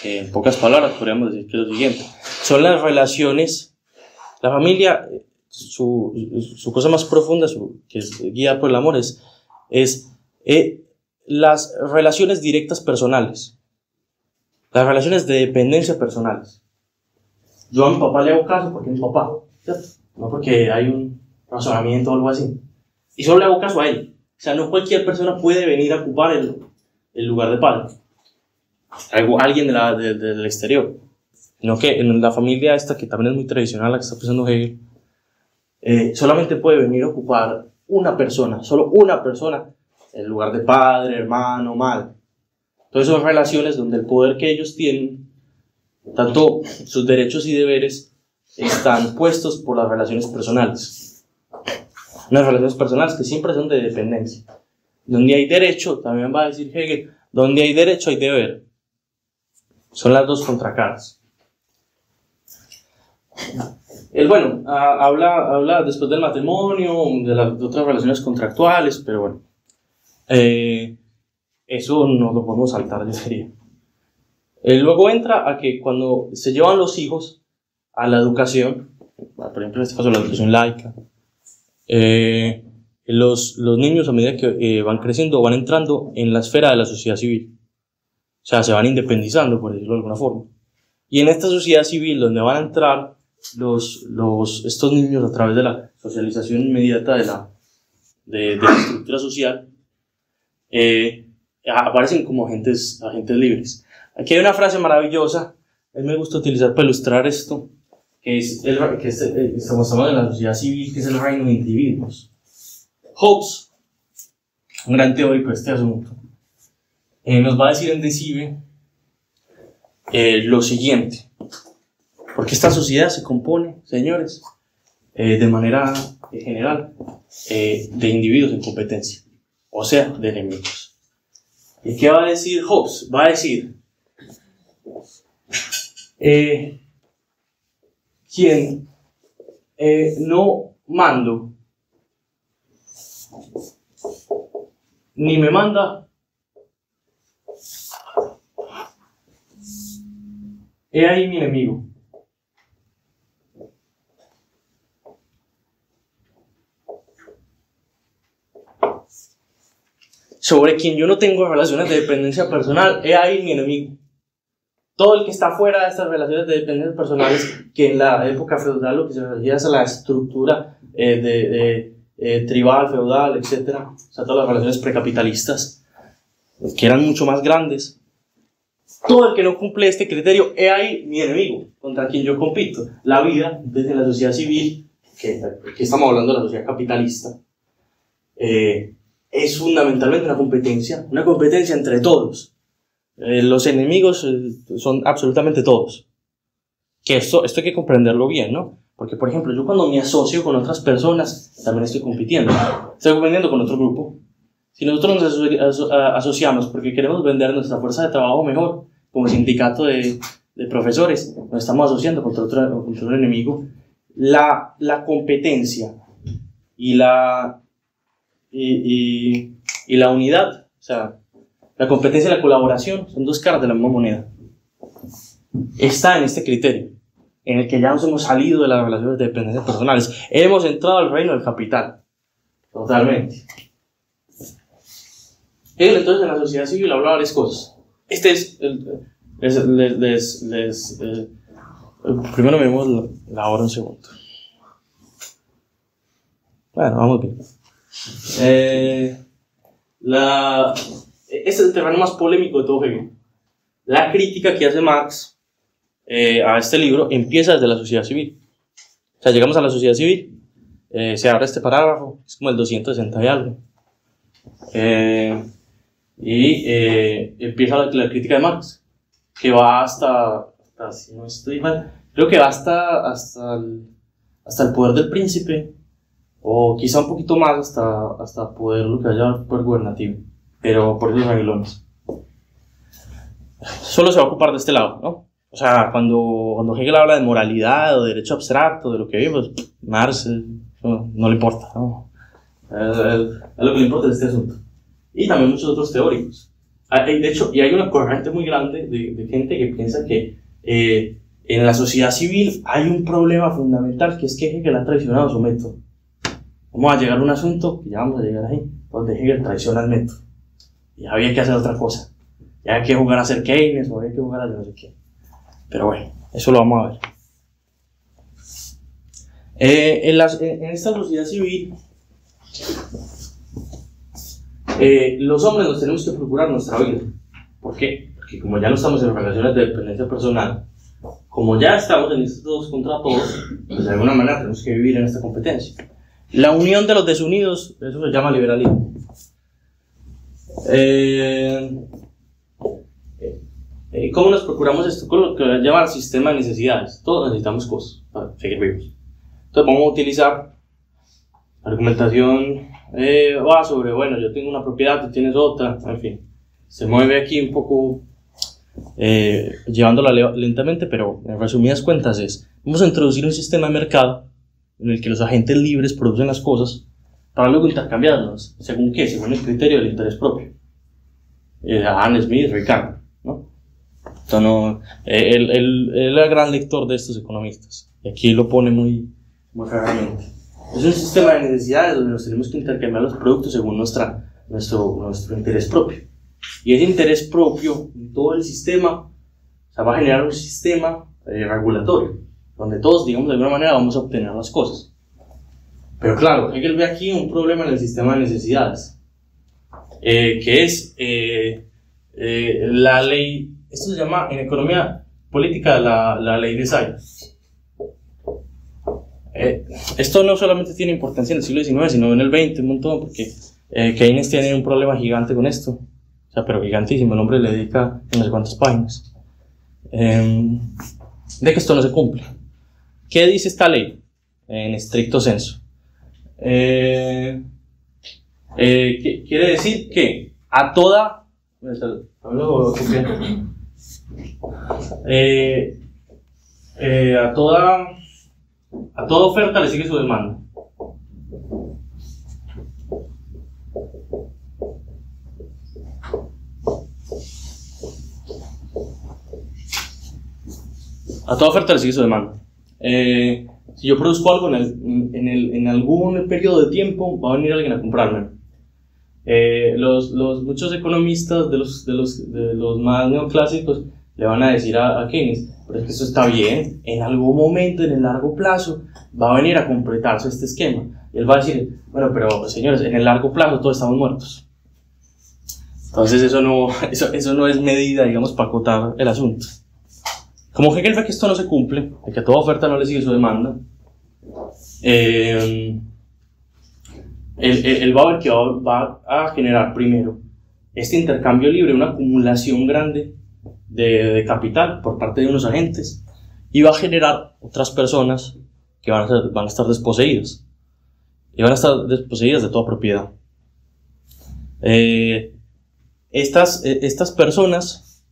En pocas palabras podríamos decir que es lo siguiente: son las relaciones, la familia, su cosa más profunda, que es guiada por el amor, es las relaciones directas personales, las relaciones de dependencia personales. Yo a mi papá le hago caso porque es mi papá, ¿cierto? No porque hay un razonamiento o algo así. Y solo le hago caso a él. O sea, no cualquier persona puede venir a ocupar el lugar de padre. Alguien del exterior. Sino que en la familia esta, que también es muy tradicional, la que está pensando Hegel, solamente puede venir a ocupar una persona, solo una persona, el lugar de padre, hermano, madre. Entonces son relaciones donde el poder que ellos tienen, tanto sus derechos y deberes, están puestos por las relaciones personales. Unas relaciones personales que siempre son de dependencia. Donde hay derecho, también va a decir Hegel, donde hay derecho hay deber. Son las dos contracaras. Él, bueno, habla después del matrimonio, de otras relaciones contractuales, pero bueno, eso no lo podemos saltar, yo diría. Luego entra a que cuando se llevan los hijos a la educación, por ejemplo en este caso la educación laica, los niños a medida que van creciendo van entrando en la esfera de la sociedad civil, o sea, se van independizando, por decirlo de alguna forma. Y en esta sociedad civil donde van a entrar estos niños a través de la socialización inmediata de la estructura social, aparecen como agentes libres. Aquí hay una frase maravillosa, a mí me gusta utilizar para ilustrar esto, que estamos hablando de la sociedad civil, que es el reino de individuos. Hobbes, un gran teórico de este asunto, nos va a decir en Decibe lo siguiente: porque esta sociedad se compone, señores, de manera general, de individuos en competencia, o sea, de enemigos. ¿Y qué va a decir Hobbes? Va a decir, quien no mando ni me manda, he ahí mi enemigo. Sobre quien yo no tengo relaciones de dependencia personal, he ahí mi enemigo. Todo el que está fuera de estas relaciones de dependencia personales, que en la época feudal lo que se refería es a la estructura tribal, feudal, etc. O sea, todas las relaciones precapitalistas, que eran mucho más grandes. Todo el que no cumple este criterio, he ahí mi enemigo, contra quien yo compito. La vida, desde la sociedad civil, que estamos hablando de la sociedad capitalista, es fundamentalmente una competencia entre todos. Los enemigos son absolutamente todos. Que esto hay que comprenderlo bien, ¿no? Porque, por ejemplo, yo cuando me asocio con otras personas, también estoy compitiendo. Estoy compitiendo con otro grupo. Si nosotros nos asociamos porque queremos vender nuestra fuerza de trabajo mejor, como sindicato de profesores, nos estamos asociando contra otro enemigo. La competencia y la unidad, o sea, la competencia y la colaboración son dos caras de la misma moneda. Está en este criterio, en el que ya nos hemos salido de las relaciones de dependencia personales. Hemos entrado al reino del capital. Totalmente. Él, entonces, en la sociedad civil habla de varias cosas. Este es primero vemos la hora un segundo. Bueno, vamos bien. este es el terreno más polémico de todo Hegel. La crítica que hace Marx a este libro empieza desde la sociedad civil. O sea, llegamos a la sociedad civil, se abre este parágrafo, es como el 260 y algo. Empieza la crítica de Marx, que va hasta si no estoy mal, creo que va hasta el poder del príncipe, o quizá un poquito más hasta poder, lo que haya poder gubernativo, pero por esos renglones. Solo se va a ocupar de este lado, ¿no? O sea, cuando Hegel habla de moralidad o de derecho abstracto, de lo que vimos, Marx no le importa, ¿no? A lo que le importa es este asunto. Y también muchos otros teóricos. De hecho, y hay una corriente muy grande de gente que piensa que en la sociedad civil hay un problema fundamental, que es que Hegel ha traicionado su método. Vamos a llegar a un asunto, que ya vamos a llegar ahí, donde Hegel traiciona el método. Y había que hacer otra cosa. Ya hay que jugar a ser Keynes, o había que jugar a no sé qué. Pero bueno, eso lo vamos a ver. En esta sociedad civil, los hombres nos tenemos que procurar nuestra vida. ¿Por qué? Porque como ya no estamos en relaciones de dependencia personal, como ya estamos en estos todos contra todos, pues de alguna manera tenemos que vivir en esta competencia. La unión de los desunidos, eso se llama liberalismo. ¿Cómo nos procuramos esto? Con lo que llama el sistema de necesidades. Todos necesitamos cosas para seguir vivos. Entonces vamos a utilizar argumentación sobre, bueno, yo tengo una propiedad, tú tienes otra, en fin. Se mueve aquí un poco, llevándola lentamente, pero en resumidas cuentas vamos a introducir un sistema de mercado en el que los agentes libres producen las cosas para luego intercambiarlas. ¿Según qué? Según el criterio del interés propio. Adam Smith, Ricardo, ¿no? Entonces, él era el gran lector de estos economistas. Y aquí lo pone muy claramente. Es un sistema de necesidades donde nos tenemos que intercambiar los productos según nuestro interés propio. Y ese interés propio en todo el sistema, va a generar un sistema regulatorio, donde todos, digamos, de alguna manera vamos a obtener las cosas. Pero claro, Hegel ve aquí un problema en el sistema de necesidades, que es la ley, esto se llama en economía política la ley de Say. Esto no solamente tiene importancia en el siglo XIX, sino en el XX un montón, porque Keynes tiene un problema gigante con esto, o sea, pero gigantísimo. El hombre le dedica unas cuantas páginas de que esto no se cumple. ¿Qué dice esta ley en estricto senso? Quiere decir que a toda oferta le sigue su demanda. A toda oferta le sigue su demanda. Si yo produzco algo en algún periodo de tiempo, va a venir alguien a comprarme. Muchos economistas de los más neoclásicos le van a decir a Keynes, pero es que eso está bien, en algún momento, en el largo plazo, va a venir a completarse este esquema. Y él va a decir, bueno, pero señores, en el largo plazo todos estamos muertos. Entonces eso no es medida, digamos, para acotar el asunto. Como Hegel ve que esto no se cumple, de que a toda oferta no le sigue su demanda, él va a ver que va a generar primero este intercambio libre, una acumulación grande de capital por parte de unos agentes, y va a generar otras personas que van a estar desposeídas, y van a estar desposeídas de toda propiedad. Estas personas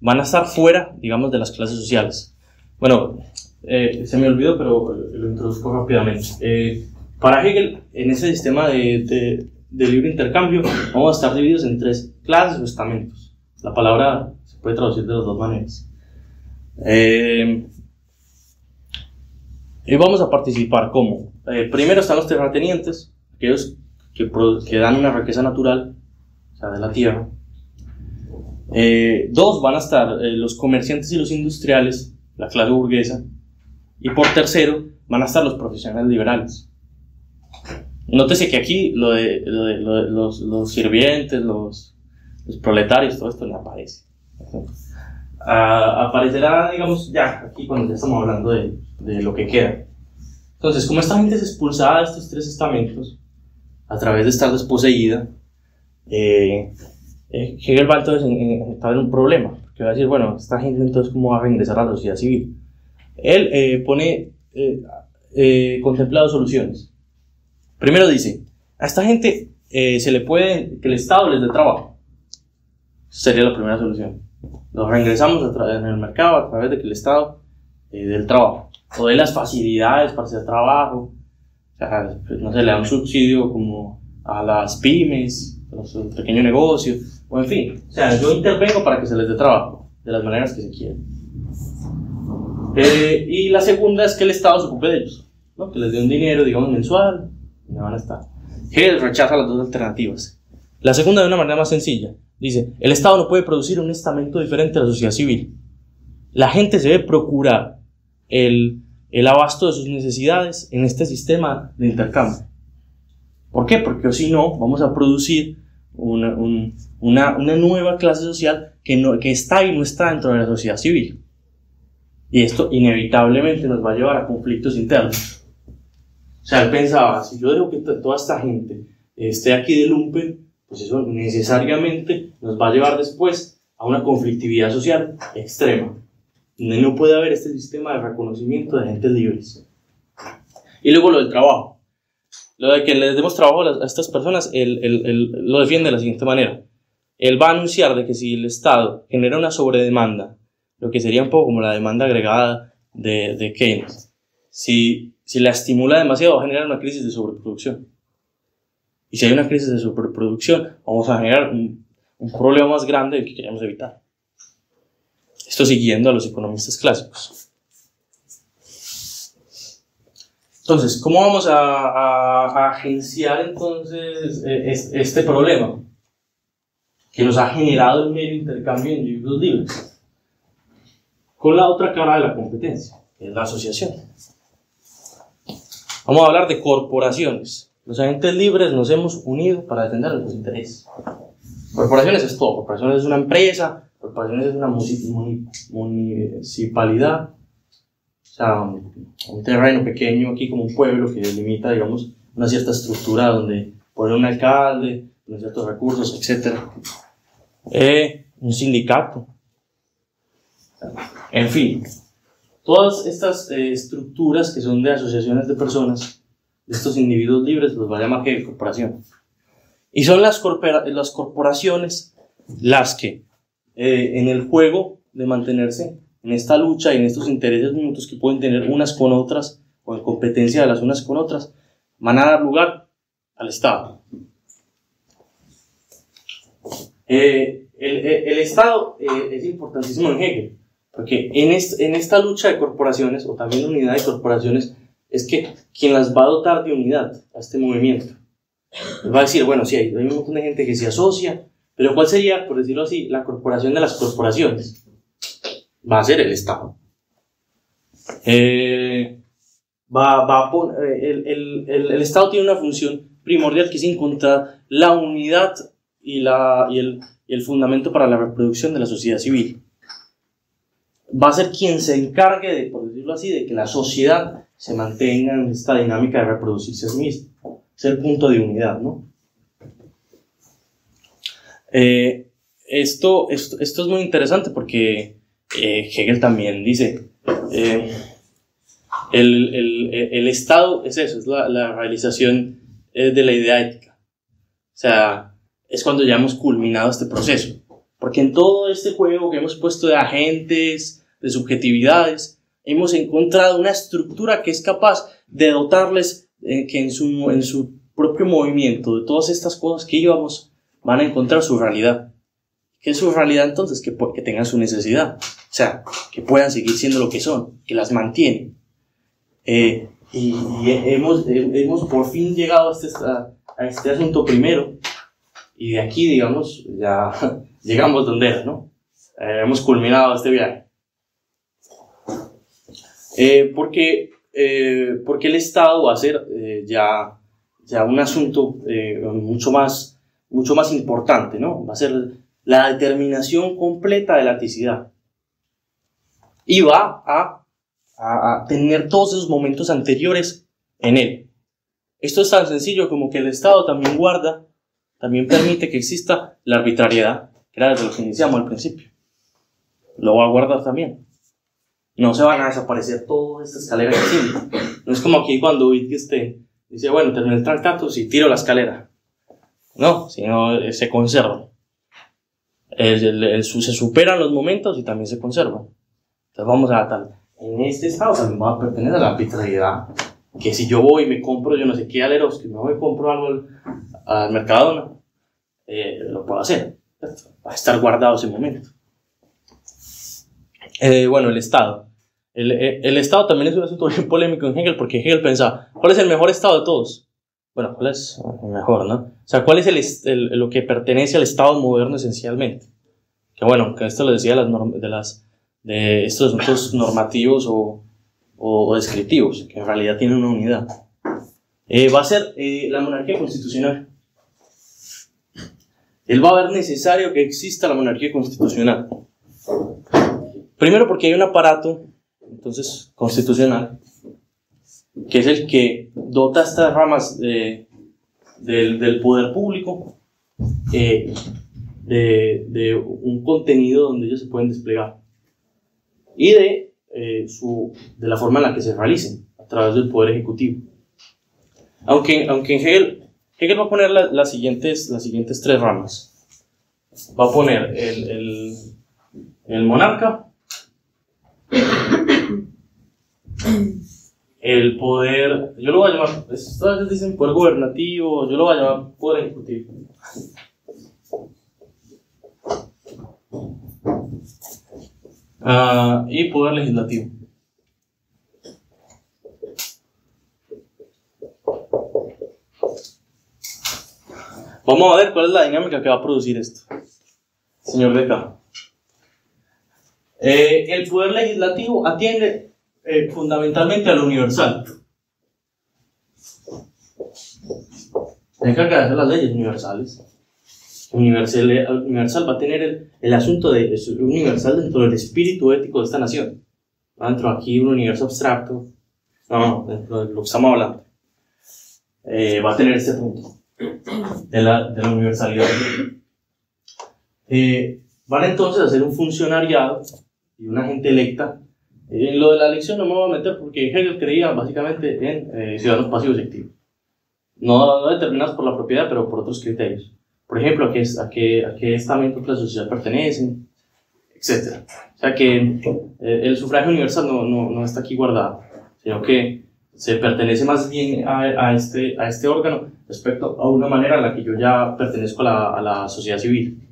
van a estar fuera, digamos, de las clases sociales. Bueno, se me olvidó, pero lo introduzco rápidamente. Para Hegel, en ese sistema de libre intercambio, vamos a estar divididos en tres clases o estamentos. La palabra se puede traducir de las dos maneras. Y vamos a participar como, primero están los terratenientes, aquellos que dan una riqueza natural, o sea, de la tierra. Dos van a estar los comerciantes y los industriales, la clase burguesa, y por tercero van a estar los profesionales liberales. Nótese que aquí lo de los sirvientes, los los proletarios, todo esto no aparece. Aparecerá, digamos, ya aquí cuando ya estamos hablando de lo que queda. Entonces, como esta gente es expulsada de estos tres estamentos, a través de estar desposeída, Hegel va entonces a en un problema, que va a decir, bueno, esta gente entonces ¿cómo va a regresar a la sociedad civil? Él contempla dos soluciones. Primero dice, a esta gente se le puede, que el Estado les dé trabajo. Sería la primera solución. Los reingresamos en el mercado a través de que el Estado dé el trabajo, o dé las facilidades para hacer trabajo. O sea, pues, no se le da un subsidio como a las pymes, a los pequeños negocios, o en fin. O sea, yo intervengo para que se les dé trabajo, de las maneras que se quieran. Y la segunda es que el Estado se ocupe de ellos, ¿no? Que les dé un dinero, digamos, mensual, y van a estar. Hegel rechaza las dos alternativas. La segunda, de una manera más sencilla, dice, el Estado no puede producir un estamento diferente a la sociedad civil. La gente se debe procurar el abasto de sus necesidades en este sistema de intercambio. ¿Por qué? Porque si no, vamos a producir una nueva clase social que está y no está dentro de la sociedad civil. Y esto inevitablemente nos va a llevar a conflictos internos. O sea, él pensaba, si yo dejo que toda esta gente esté aquí de lumpen, pues eso necesariamente nos va a llevar después a una conflictividad social extrema, donde no puede haber este sistema de reconocimiento de agentes libres. Y luego lo del trabajo. Lo de que les demos trabajo a estas personas, él lo defiende de la siguiente manera. Él va a anunciar de que si el Estado genera una sobredemanda, lo que sería un poco como la demanda agregada de Keynes, si la estimula demasiado va a generar una crisis de sobreproducción. Y si hay una crisis de sobreproducción, vamos a generar un problema más grande del que queremos evitar. Esto siguiendo a los economistas clásicos. Entonces, ¿cómo vamos a agenciar entonces este problema que nos ha generado el mero intercambio de individuos libres? Con la otra cara de la competencia, que es la asociación. Vamos a hablar de corporaciones. Los agentes libres nos hemos unido para defender nuestros intereses. Corporaciones es todo. Corporaciones es una empresa, corporaciones es una municipalidad, o sea, un terreno pequeño aquí como un pueblo que delimita, digamos, una cierta estructura donde poner un alcalde, con ciertos recursos, etc. Un sindicato. En fin, todas estas estructuras que son de asociaciones de personas, de estos individuos libres, los va a llamar Hegel corporación. Y son las corporaciones las que, en el juego de mantenerse en esta lucha y en estos intereses mutuos que pueden tener unas con otras, o en competencia de las unas con otras, van a dar lugar al Estado. El Estado es importantísimo en Hegel, porque en esta lucha de corporaciones, o también unidad de corporaciones, es que quien las va a dotar de unidad a este movimiento. Les va a decir, bueno, sí, hay un montón de gente que se asocia, pero ¿cuál sería, por decirlo así, la corporación de las corporaciones? Va a ser el Estado. El Estado tiene una función primordial que es encontrar la unidad y el fundamento para la reproducción de la sociedad civil. Va a ser quien se encargue de, por decirlo así, de que la sociedad se mantenga en esta dinámica de reproducirse a sí misma. Es el punto de unidad, ¿no? Esto es muy interesante porque Hegel también dice el Estado es eso, es la realización de la idea ética. O sea, es cuando ya hemos culminado este proceso. Porque en todo este juego que hemos puesto de agentes, de subjetividades, hemos encontrado una estructura que es capaz de dotarles que en su propio movimiento de todas estas cosas que llevamos van a encontrar su realidad. ¿Qué es su realidad entonces? Que tengan su necesidad, o sea, que puedan seguir siendo lo que son, que las mantienen. Y hemos por fin llegado a este asunto primero, y de aquí, digamos, ya llegamos donde era, ¿no? Hemos culminado este viaje. Porque el Estado va a ser ya un asunto mucho más importante, ¿no? Va a ser la determinación completa de la articidad. Y va a tener todos esos momentos anteriores en él. Esto es tan sencillo como que el Estado también guarda, también permite que exista la arbitrariedad, que era desde lo que iniciamos al principio. Lo va a guardar también. No se van a desaparecer toda esta escalera que sigue. No es como aquí cuando Wittgenstein dice, bueno, terminé el tratado y tiro la escalera. No, sino se conserva. Se superan los momentos y también se conservan. Entonces vamos a tal. En este estado también va a pertenecer a la arbitrariedad. Que si yo voy y me compro, yo no sé qué aleros, que me voy y compro algo al Mercadona, lo puedo hacer. Va a estar guardado ese momento. Bueno, el Estado. El Estado también es un asunto bien polémico en Hegel, porque Hegel pensaba, ¿cuál es el mejor Estado de todos? Bueno, ¿cuál es el mejor, no? O sea, ¿cuál es lo que pertenece al Estado moderno esencialmente? Que bueno, que esto lo decía de estos asuntos normativos o descriptivos, que en realidad tienen una unidad. Va a ser la monarquía constitucional. Él va a ver necesario que exista la monarquía constitucional. Primero porque hay un aparato, entonces, constitucional, que es el que dota estas ramas del poder público de un contenido donde ellos se pueden desplegar y de la forma en la que se realicen a través del poder ejecutivo. Aunque Hegel va a poner las siguientes tres ramas. Va a poner el monarca, el poder, yo lo voy a llamar, a veces dicen poder gubernativo, yo lo voy a llamar poder ejecutivo. Y poder legislativo. Vamos a ver cuál es la dinámica que va a producir esto, señor Beca. El poder legislativo atiende fundamentalmente a lo universal. Se encarga de hacer las leyes universales. Universal va a tener el asunto de universal dentro del espíritu ético de esta nación. No dentro aquí un universo abstracto. No, dentro de lo que estamos hablando. Va a tener este punto de la universalidad. Van entonces a ser un funcionariado y una gente electa. En lo de la elección no me voy a meter porque Hegel creía básicamente en ciudadanos pasivos y activos. No determinados por la propiedad, pero por otros criterios. Por ejemplo, a qué estamento de la sociedad pertenecen, etc. O sea que el sufragio universal no está aquí guardado, sino que se pertenece más bien a este órgano respecto a una manera en la que yo ya pertenezco a la sociedad civil.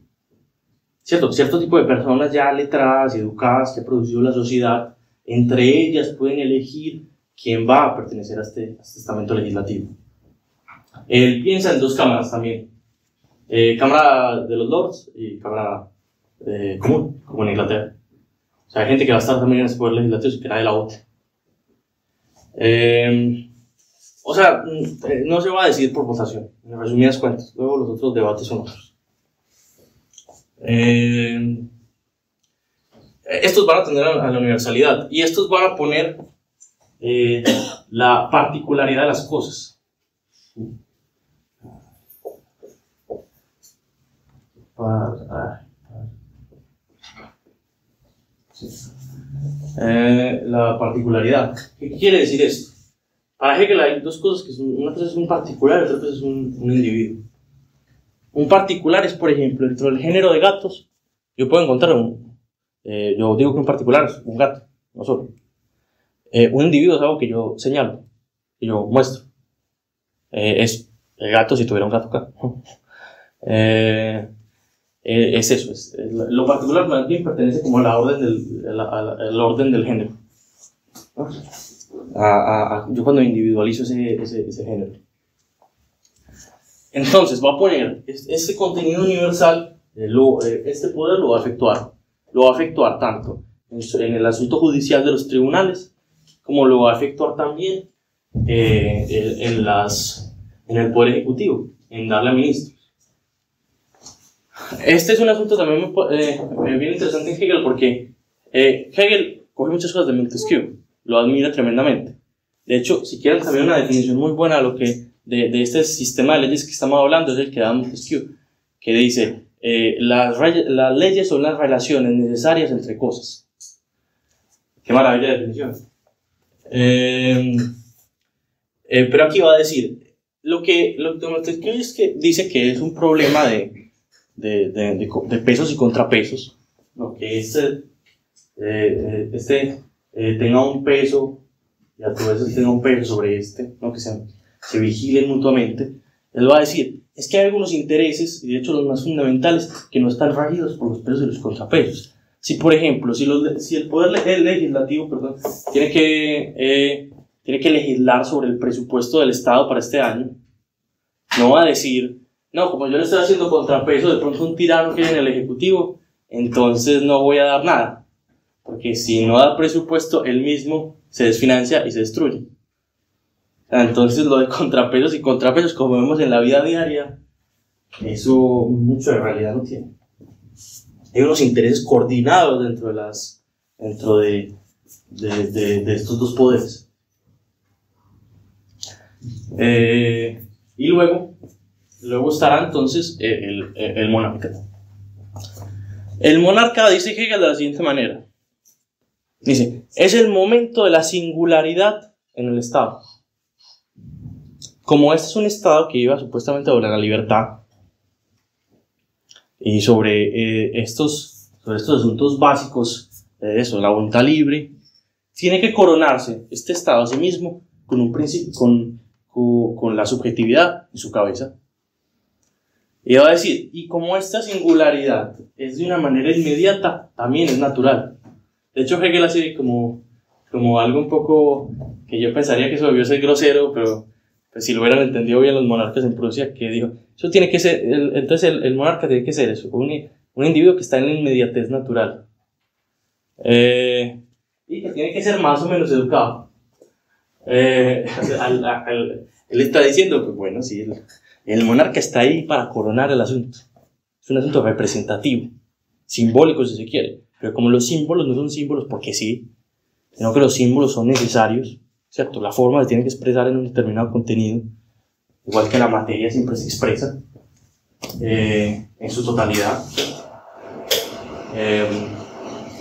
Cierto tipo de personas ya letradas y educadas que ha producido la sociedad, entre ellas pueden elegir quién va a pertenecer a este estamento legislativo. Él piensa en dos cámaras también. Cámara de los Lords y Cámara común, como en Inglaterra. O sea, hay gente que va a estar también en ese poder legislativo y que nadie la vote. O sea, no se va a decidir por votación, en resumidas cuentas. Luego los otros debates son otros. Estos van a tener a la universalidad y estos van a poner la particularidad de las cosas. La particularidad. ¿Qué quiere decir esto? Para Hegel hay dos cosas que son, una cosa es un particular y otra cosa es un individuo. Un particular es, por ejemplo, dentro del género de gatos, yo puedo encontrar yo digo que un particular es un gato, no solo. Un individuo es algo que yo señalo, que yo muestro. Es el gato si tuviera un gato acá. Es eso, lo particular más bien pertenece como a la orden al orden del género. Yo cuando individualizo ese género. Entonces va a poner este contenido universal, este poder lo va a efectuar tanto en el asunto judicial de los tribunales, como lo va a efectuar también en el poder ejecutivo, en darle a ministros. Este es un asunto también bien interesante en Hegel, porque Hegel coge muchas cosas de Montesquieu, lo admira tremendamente. De hecho, si quieren también una definición muy buena de, de este sistema de leyes que estamos hablando, es el que da Montesquieu, que dice, las leyes son las relaciones necesarias entre cosas. Qué maravilla de definición. Pero aquí va a decir, lo que Montesquieu es que dice que es un problema de pesos y contrapesos, ¿no? Que tenga un peso y a tu vez tenga un peso sobre ¿no? Que se vigilen mutuamente. Él va a decir, es que hay algunos intereses, y de hecho los más fundamentales, que no están regidos por los pesos y los contrapesos. Si, por ejemplo, si el poder legislativo tiene que legislar sobre el presupuesto del Estado para este año, no va a decir, no, como yo le estoy haciendo contrapeso, de pronto un tirano que hay en el Ejecutivo, entonces no voy a dar nada. Porque si no da presupuesto, él mismo se desfinancia y se destruye. Entonces lo de contrapesos y contrapesos, como vemos en la vida diaria, eso mucho de realidad no tiene. Hay unos intereses coordinados dentro de estos dos poderes. Y luego estará entonces el monarca. El monarca, dice Hegel de la siguiente manera. Dice, es el momento de la singularidad en el Estado. Como este es un Estado que iba supuestamente sobre la libertad y sobre estos asuntos básicos de eso, la voluntad libre, tiene que coronarse este Estado a sí mismo con un principio, con la subjetividad en su cabeza. Y va a decir, y como esta singularidad es de una manera inmediata, también es natural. De hecho, Hegel hace como algo un poco que yo pensaría que eso debió ser grosero, pero pues si lo hubieran entendido bien los monarcas en Prusia, que dijo, eso tiene que ser, entonces el monarca tiene que ser eso, un individuo que está en la inmediatez natural. Y que tiene que ser más o menos educado. Él está diciendo, pues bueno, sí, el monarca está ahí para coronar el asunto. Es un asunto representativo, simbólico si se quiere, pero como los símbolos no son símbolos porque sí, sino que los símbolos son necesarios, ¿cierto? La forma se tiene que expresar en un determinado contenido, igual que la materia siempre se expresa en su totalidad.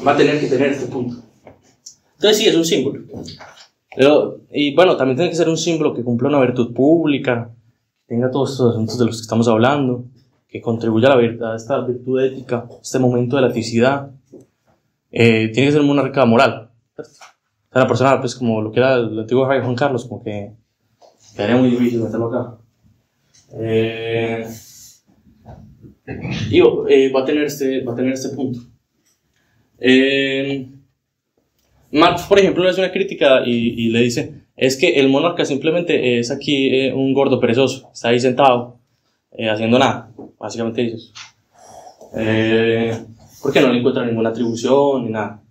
Va a tener que tener este punto. Entonces sí, es un símbolo. Y bueno, también tiene que ser un símbolo que cumpla una virtud pública, que tenga todos estos asuntos de los que estamos hablando, que contribuya a esta virtud ética, este momento de la eticidad. Tiene que ser un monarca moral. O sea, la persona, pues como lo que era el antiguo rey Juan Carlos, como que quedaría muy difícil meterlo acá. Y va a tener este punto. Marx, por ejemplo, le hace una crítica y le dice, es que el monarca simplemente es aquí un gordo perezoso, está ahí sentado, haciendo nada, básicamente dice eso. Porque no le encuentra ninguna atribución ni nada.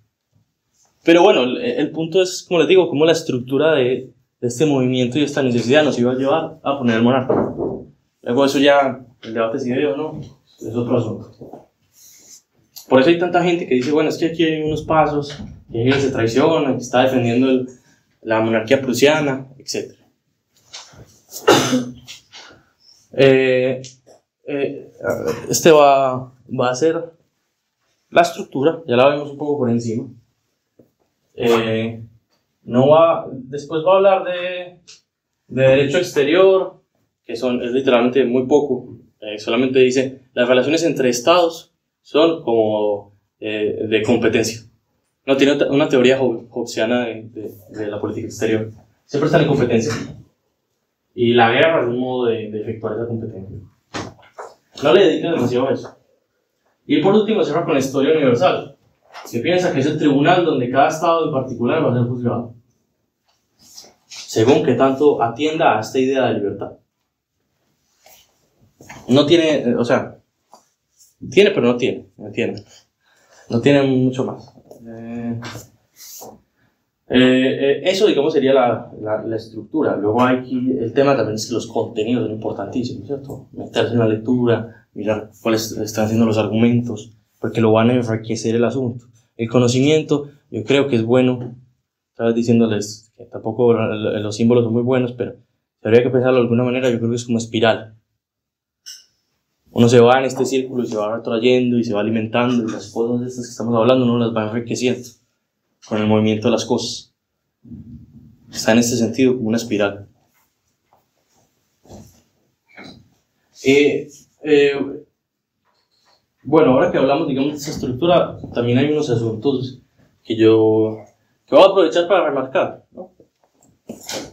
Pero bueno, el punto es, como les digo, cómo la estructura de este movimiento y esta necesidad nos iba a llevar a poner el monarca. Luego eso ya, el debate si debe o no, es otro asunto. Por eso hay tanta gente que dice, bueno, es que aquí hay unos pasos, que Hegel se traiciona, que está defendiendo la monarquía prusiana, etc. Este va a ser la estructura, ya la vemos un poco por encima. Después va a hablar de derecho exterior, que es literalmente muy poco. Solamente dice, las relaciones entre estados son como de competencia. No tiene una teoría hobbesiana de la política exterior. Siempre están en competencia. Y la guerra es un modo de efectuar esa competencia. No le dedica demasiado a eso. Y por último cierra con la historia universal. Se piensa que es el tribunal donde cada estado en particular va a ser juzgado, según que tanto atienda a esta idea de libertad. No tiene, o sea, tiene pero no tiene, ¿me entienden? No tiene mucho más. Eso, digamos, sería la estructura. Luego hay aquí, el tema también es que los contenidos son importantísimos, ¿cierto? Meterse en la lectura, mirar cuáles están siendo los argumentos, porque lo van a enriquecer el asunto. El conocimiento, yo creo que es bueno, estaba diciéndoles que tampoco los símbolos son muy buenos, pero si habría que pensarlo de alguna manera, yo creo que es como espiral. Uno se va en este círculo y se va retrayendo y se va alimentando, y las cosas de estas que estamos hablando uno las va enriqueciendo con el movimiento de las cosas. Está en este sentido como una espiral. Bueno, ahora que hablamos, digamos, de esa estructura, también hay unos asuntos que voy a aprovechar para remarcar, ¿no?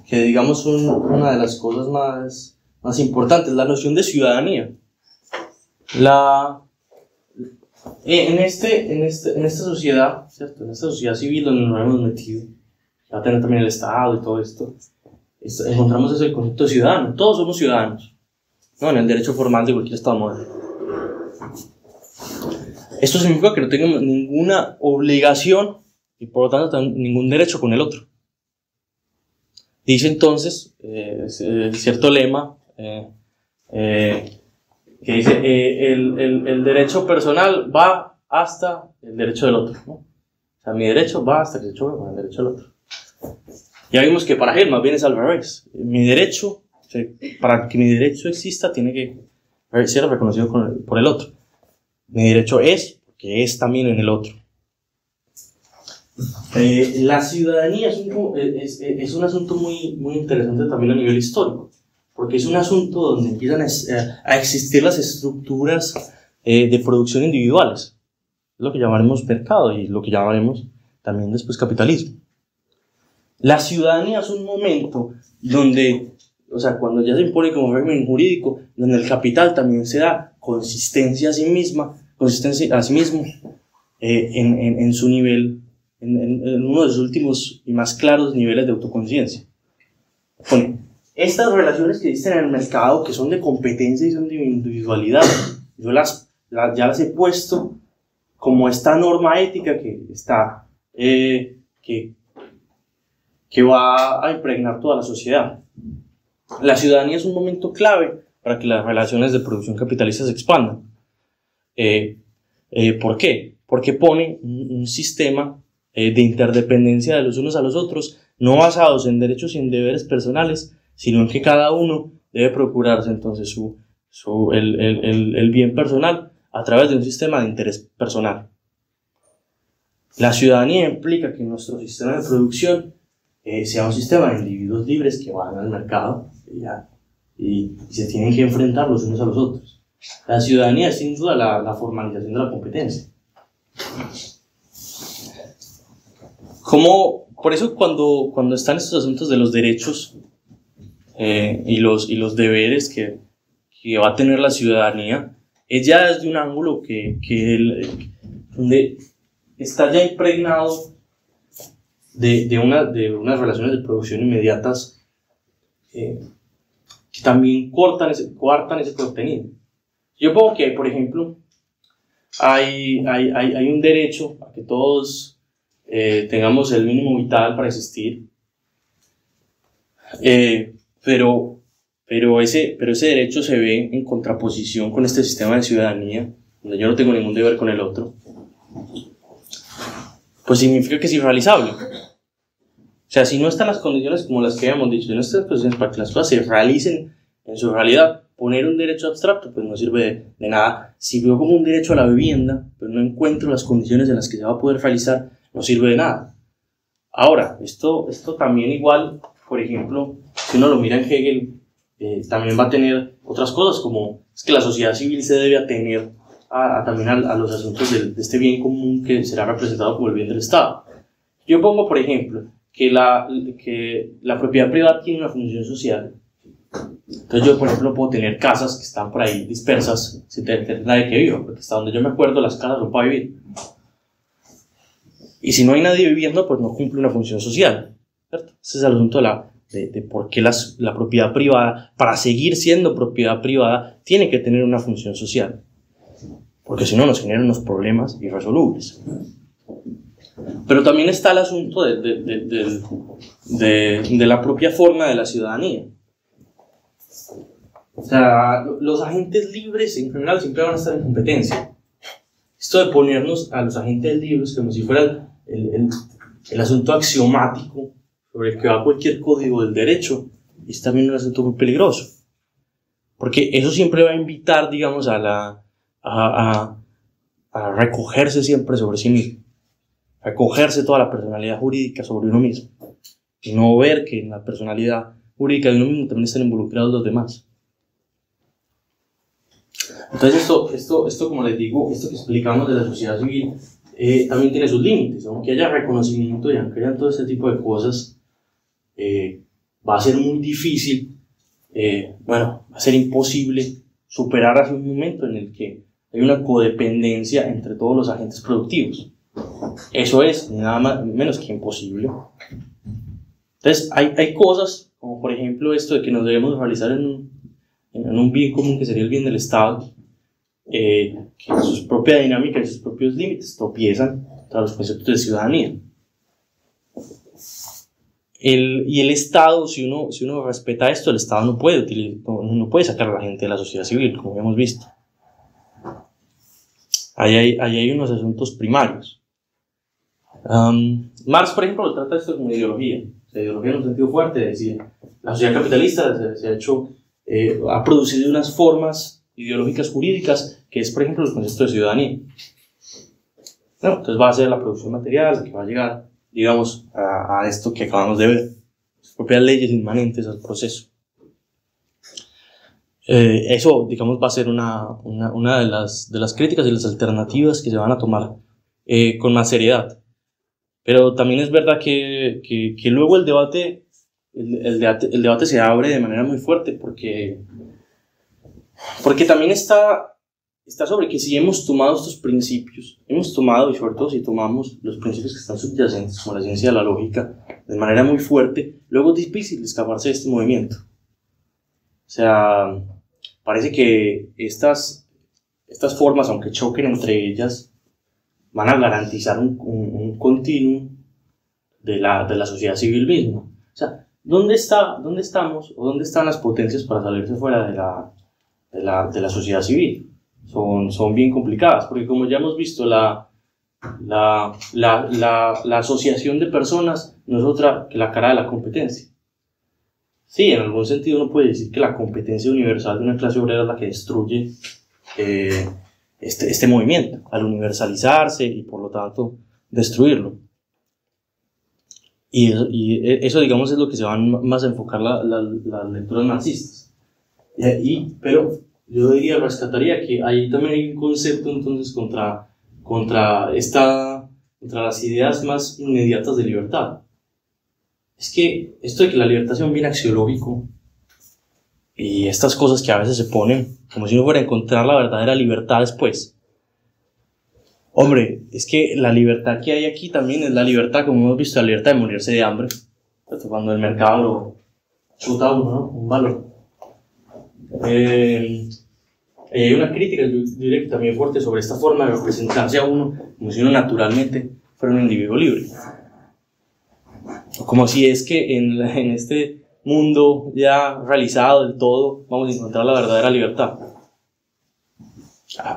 Que digamos una de las cosas más importantes, la noción de ciudadanía. En esta sociedad, ¿cierto? En esta sociedad civil donde nos hemos metido, que va a tener también el Estado y todo esto, encontramos ese concepto de ciudadano. Todos somos ciudadanos, ¿no? En el derecho formal de cualquier Estado moderno. Esto significa que no tenemos ninguna obligación y por lo tanto ningún derecho con el otro. Dice entonces, cierto lema, que dice, el derecho personal va hasta el derecho del otro, ¿no? O sea, mi derecho va hasta que se choque con el derecho del otro. Ya vimos que para él más bien es al revés. Mi derecho, para que mi derecho exista, tiene que ser reconocido por el otro. Mi derecho es, porque es también en el otro. La ciudadanía es un asunto muy interesante también a nivel histórico, porque es un asunto donde empiezan a existir las estructuras de producción individuales, lo que llamaremos mercado y lo que llamaremos también después capitalismo. La ciudadanía es un momento donde, o sea, cuando ya se impone como régimen jurídico, donde el capital también se da consistencia a sí mismo en su nivel, en uno de sus últimos y más claros niveles de autoconciencia. Bueno, estas relaciones que existen en el mercado, que son de competencia y son de individualidad, yo ya las he puesto como esta norma ética que va a impregnar toda la sociedad. La ciudadanía es un momento clave para que las relaciones de producción capitalista se expandan. ¿Por qué? Porque pone un sistema de interdependencia de los unos a los otros, no basados en derechos y en deberes personales, sino en que cada uno debe procurarse entonces el bien personal a través de un sistema de interés personal. La ciudadanía implica que nuestro sistema de producción sea un sistema de individuos libres que van al mercado y se tienen que enfrentar los unos a los otros. La ciudadanía es sin duda la formalización de la competencia. Por eso cuando están estos asuntos de los derechos y los deberes que va a tener la ciudadanía, es ya desde un ángulo donde está ya impregnado de unas relaciones de producción inmediatas que también coartan ese contenido. Yo pongo que, por ejemplo, hay un derecho a que todos tengamos el mínimo vital para existir, pero ese derecho se ve en contraposición con este sistema de ciudadanía, donde yo no tengo ningún deber con el otro, pues significa que es irrealizable. O sea, si no están las condiciones como las que habíamos dicho, si no están las condiciones para que las cosas se realicen en su realidad, poner un derecho abstracto pues no sirve de nada. Si veo como un derecho a la vivienda, pero no encuentro las condiciones en las que se va a poder realizar, no sirve de nada. Ahora, esto también igual, por ejemplo, si uno lo mira en Hegel, también va a tener otras cosas, como es que la sociedad civil se debe atener también a los asuntos de este bien común que será representado como el bien del Estado. Yo pongo, por ejemplo, que la propiedad privada tiene una función social. Entonces yo, por ejemplo, puedo tener casas que están por ahí dispersas sin tener nadie que viva, porque hasta donde yo me acuerdo las casas son para vivir. Y si no hay nadie viviendo, pues no cumple una función social, ¿cierto? Ese es el asunto de por qué la propiedad privada, para seguir siendo propiedad privada, tiene que tener una función social. Porque si no nos generan unos problemas irresolubles. Pero también está el asunto de la propia forma de la ciudadanía. O sea, los agentes libres en general siempre van a estar en competencia. Esto de ponernos a los agentes libres como si fuera el asunto axiomático sobre el que va cualquier código del derecho es también un asunto muy peligroso. Porque eso siempre va a invitar, digamos, a recogerse siempre sobre sí mismo. A recogerse toda la personalidad jurídica sobre uno mismo. Y no ver que en la personalidad jurídica de uno mismo también están involucrados los demás. Entonces esto como les digo, esto que explicamos de la sociedad civil también tiene sus límites. Aunque haya reconocimiento y aunque haya todo este tipo de cosas, va a ser muy difícil, va a ser imposible superar hacia un momento en el que hay una codependencia entre todos los agentes productivos. Eso es nada más, menos que imposible. Entonces hay cosas, como por ejemplo esto de que nos debemos realizar en un bien común que sería el bien del Estado, que en su propia dinámica y sus propios límites tropiezan contra los conceptos de ciudadanía. Y el Estado, si uno respeta esto, el Estado no puede sacar a la gente de la sociedad civil, como hemos visto. Ahí hay unos asuntos primarios. Marx, por ejemplo, trata esto como ideología. O sea, ideología en un sentido fuerte, es decir, la sociedad capitalista ha producido unas formas ideológicas jurídicas que es, por ejemplo, el concepto de ciudadanía. Entonces va a ser la producción material que va a llegar, digamos, a esto que acabamos de ver, sus propias leyes inmanentes al proceso. Eso, digamos, va a ser una de las críticas y las alternativas que se van a tomar con más seriedad. Pero también es verdad que luego el debate se abre de manera muy fuerte porque también está sobre que si hemos tomado estos principios, y sobre todo si tomamos los principios que están subyacentes, como la ciencia de la lógica, de manera muy fuerte, luego es difícil escaparse de este movimiento. O sea, parece que estas formas, aunque choquen entre ellas, van a garantizar un continuum de la sociedad civil misma. O sea, ¿dónde estamos o dónde están las potencias para salirse fuera de la sociedad civil? Son bien complicadas, porque como ya hemos visto, la asociación de personas no es otra que la cara de la competencia. Sí, en algún sentido uno puede decir que la competencia universal de una clase obrera es la que destruye este movimiento, al universalizarse y por lo tanto destruirlo. Y eso, digamos, es lo que se van más a enfocar las lecturas marxistas. Pero yo rescataría que ahí también hay un concepto entonces contra las ideas más inmediatas de libertad. Es que esto de que la libertad sea un bien axiológico y estas cosas que a veces se ponen como si uno fuera a encontrar la verdadera libertad después. Hombre, es que la libertad que hay aquí también es la libertad, como hemos visto, la libertad de morirse de hambre. Cuando el mercado lo chuta a uno, ¿no? Un valor. Hay una crítica, yo diría que también fuerte, sobre esta forma de representarse a uno como si uno naturalmente fuera un individuo libre. Como si es que en este mundo ya realizado del todo vamos a encontrar la verdadera libertad.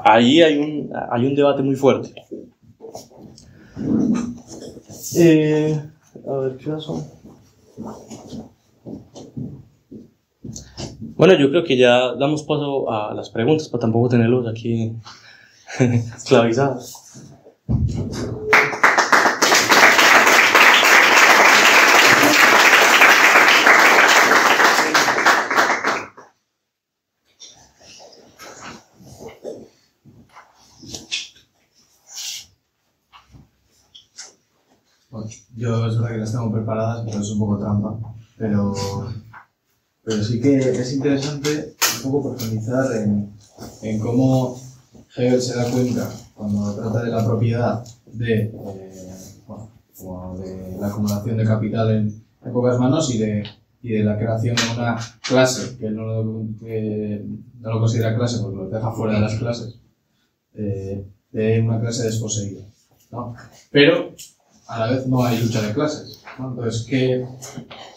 Ahí hay un debate muy fuerte. A ver, ¿qué son? Bueno, yo creo que ya damos paso a las preguntas para tampoco tenerlos aquí esclavizados. Bueno, yo es verdad que las tengo preparadas, pero es un poco trampa. Pero sí que es interesante un poco profundizar en cómo Hegel se da cuenta, cuando trata de la propiedad como de la acumulación de capital en pocas manos y de la creación de una clase que no lo considera clase porque lo deja fuera de las clases, de una clase desposeída, ¿no? Pero a la vez no hay lucha de clases, ¿no? Entonces,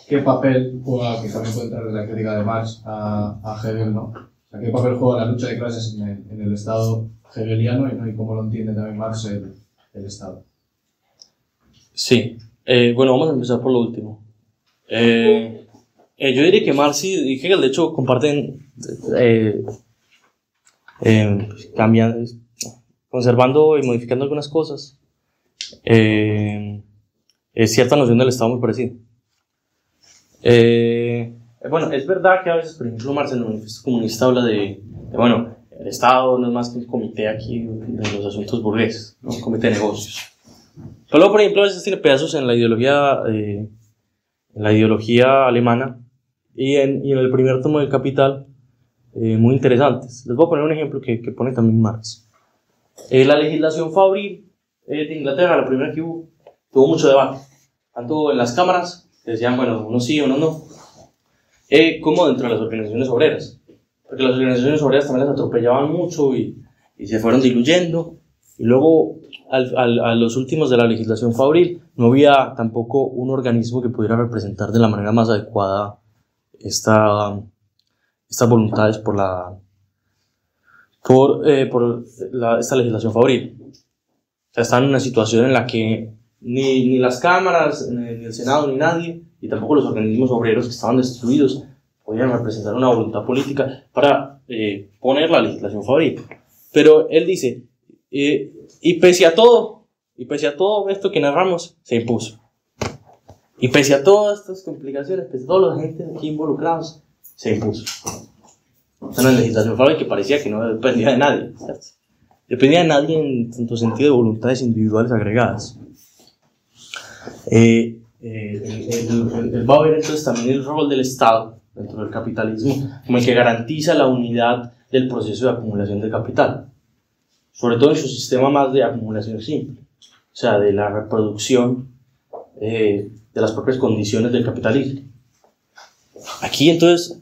¿qué papel juega, que también puede entrar de la crítica de Marx a Hegel, ¿no? O sea, ¿qué papel juega la lucha de clases en el Estado hegeliano y, ¿no? y cómo lo entiende también Marx el Estado? Sí, bueno, vamos a empezar por lo último. Yo diría que Marx y Hegel, de hecho, comparten, cambian, conservando y modificando algunas cosas, cierta noción del Estado muy parecida. Bueno, es verdad que a veces, por ejemplo, Marx en el Manifiesto Comunista habla bueno, el Estado no es más que un comité aquí de los asuntos burgueses, ¿no? Un comité de negocios. Pero luego, por ejemplo, a veces tiene pedazos en la ideología alemana y en el primer tomo del Capital, muy interesantes. Les voy a poner un ejemplo que pone también Marx. La legislación fabril de Inglaterra, la primera que hubo, tuvo mucho debate, tanto en las cámaras, que decían, bueno, unos sí, unos no, como dentro de las organizaciones obreras, porque las organizaciones obreras también las atropellaban mucho y se fueron diluyendo, y luego a los últimos de la legislación fabril no había tampoco un organismo que pudiera representar de la manera más adecuada estas voluntades por esta legislación fabril. O sea, están en una situación en la que ni las cámaras, ni el Senado, ni nadie, y tampoco los organismos obreros que estaban destruidos, podían representar una voluntad política para poner la legislación fabril. Pero él dice, y pese a todo esto que narramos, se impuso. Y pese a todas estas complicaciones, pese a todos los agentes aquí involucrados, se impuso. Una legislación fabril que parecía que no dependía de nadie, ¿cierto? Dependía de nadie en tanto sentido de voluntades individuales agregadas. Él va a ver entonces también el rol del Estado dentro del capitalismo como el que garantiza la unidad del proceso de acumulación de capital, sobre todo en su sistema más de acumulación simple, o sea, de la reproducción de las propias condiciones del capitalismo. Aquí entonces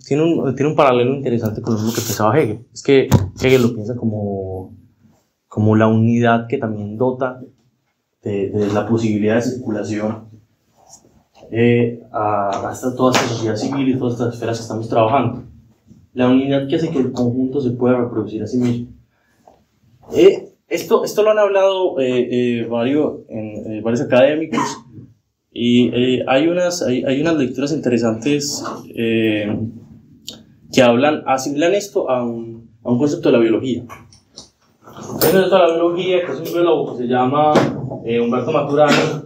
tiene un paralelo interesante con lo que pensaba Hegel. Es que Hegel lo piensa como la unidad que también dota de la posibilidad de circulación hasta toda esta sociedad civil y todas estas esferas que estamos trabajando. La unidad que hace que el conjunto se pueda reproducir a sí mismo. Esto lo han hablado varios académicos, y hay unas lecturas interesantes que asimilan esto a un concepto de la biología. Hay un concepto de la biología que es un biólogo que se llama Humberto Maturana.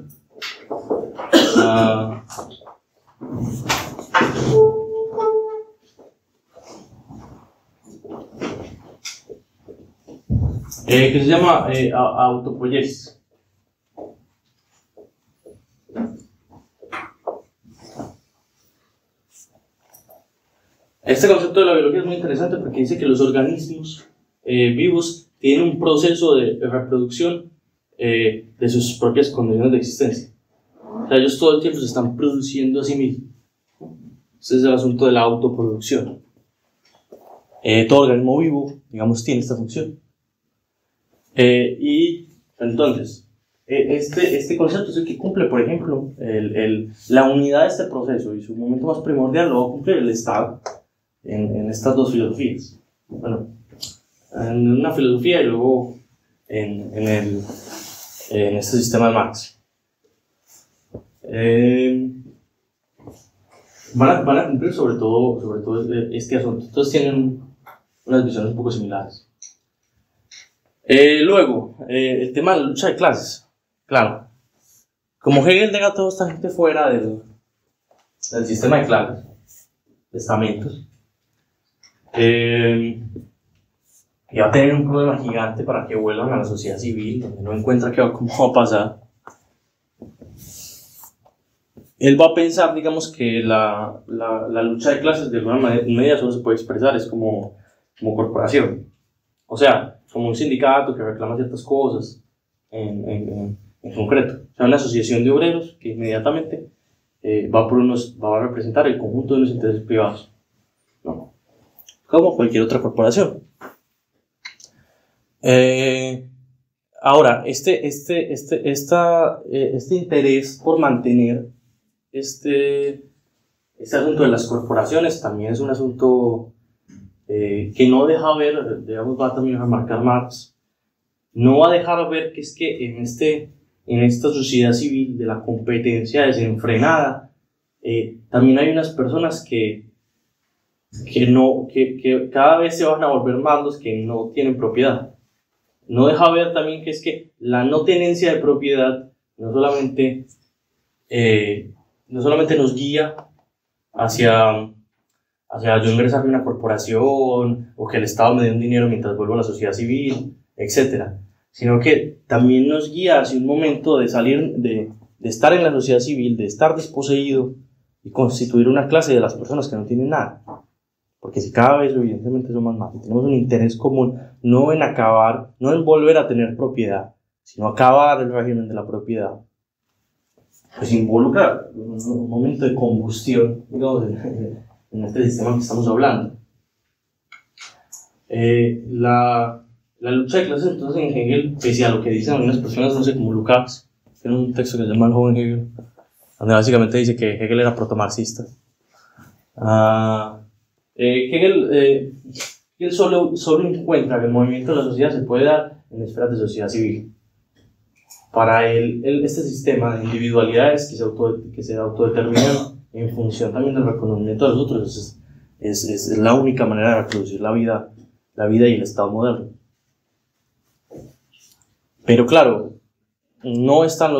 Que se llama autopoiesis. Este concepto de la biología es muy interesante porque dice que los organismos vivos tienen un proceso de reproducción de sus propias condiciones de existencia. O sea, ellos todo el tiempo se están produciendo a sí mismos. Ese es el asunto de la autoproducción. Todo organismo vivo, digamos, tiene esta función. Y entonces, este concepto es el que cumple, por ejemplo, la unidad de este proceso, y su momento más primordial lo va a cumplir el Estado en estas dos filosofías. Bueno, en una filosofía y luego en este sistema de Marx. Van a cumplir sobre todo este asunto. Entonces tienen unas visiones un poco similares. Luego, el tema de la lucha de clases. Claro, como Hegel deja a toda esta gente fuera del sistema de clases, de estamentos, y va a tener un problema gigante para que vuelvan a la sociedad civil, donde no encuentra cómo va a pasar. Él va a pensar, digamos, que la lucha de clases de alguna medida solo se puede expresar es como corporación. O sea, como un sindicato que reclama ciertas cosas en concreto. O sea, una asociación de obreros que inmediatamente va a representar el conjunto de los intereses privados, ¿no? Como cualquier otra corporación. Ahora, este interés por mantener este asunto de las corporaciones también es un asunto que no deja ver, digamos, va también a marcar Marx, no va a dejar ver que es que en esta sociedad civil de la competencia desenfrenada, también hay unas personas que cada vez se van a volver más los que no tienen propiedad. No deja ver también que es que la no tenencia de propiedad no solamente nos guía hacia yo ingresar en una corporación o que el Estado me dé un dinero mientras vuelvo a la sociedad civil, etc., sino que también nos guía hacia un momento de salir, de estar en la sociedad civil, de estar desposeído y constituir una clase de las personas que no tienen nada. Porque si cada vez, evidentemente, somos más y tenemos un interés común, no en acabar, no en volver a tener propiedad, sino acabar el régimen de la propiedad, pues involucra un momento de combustión, digamos, en este sistema que estamos hablando. La lucha de clases, entonces, en Hegel, pese a lo que dicen algunas personas, no sé, como Lukács, tiene un texto que se llama El joven Hegel, donde básicamente dice que Hegel era protomarxista. Hegel solo encuentra que el movimiento de la sociedad se puede dar en esferas de sociedad civil. Para él este sistema de individualidades que se autodeterminan en función también del reconocimiento de los otros es la única manera de reproducir la vida y el Estado moderno. Pero claro, no están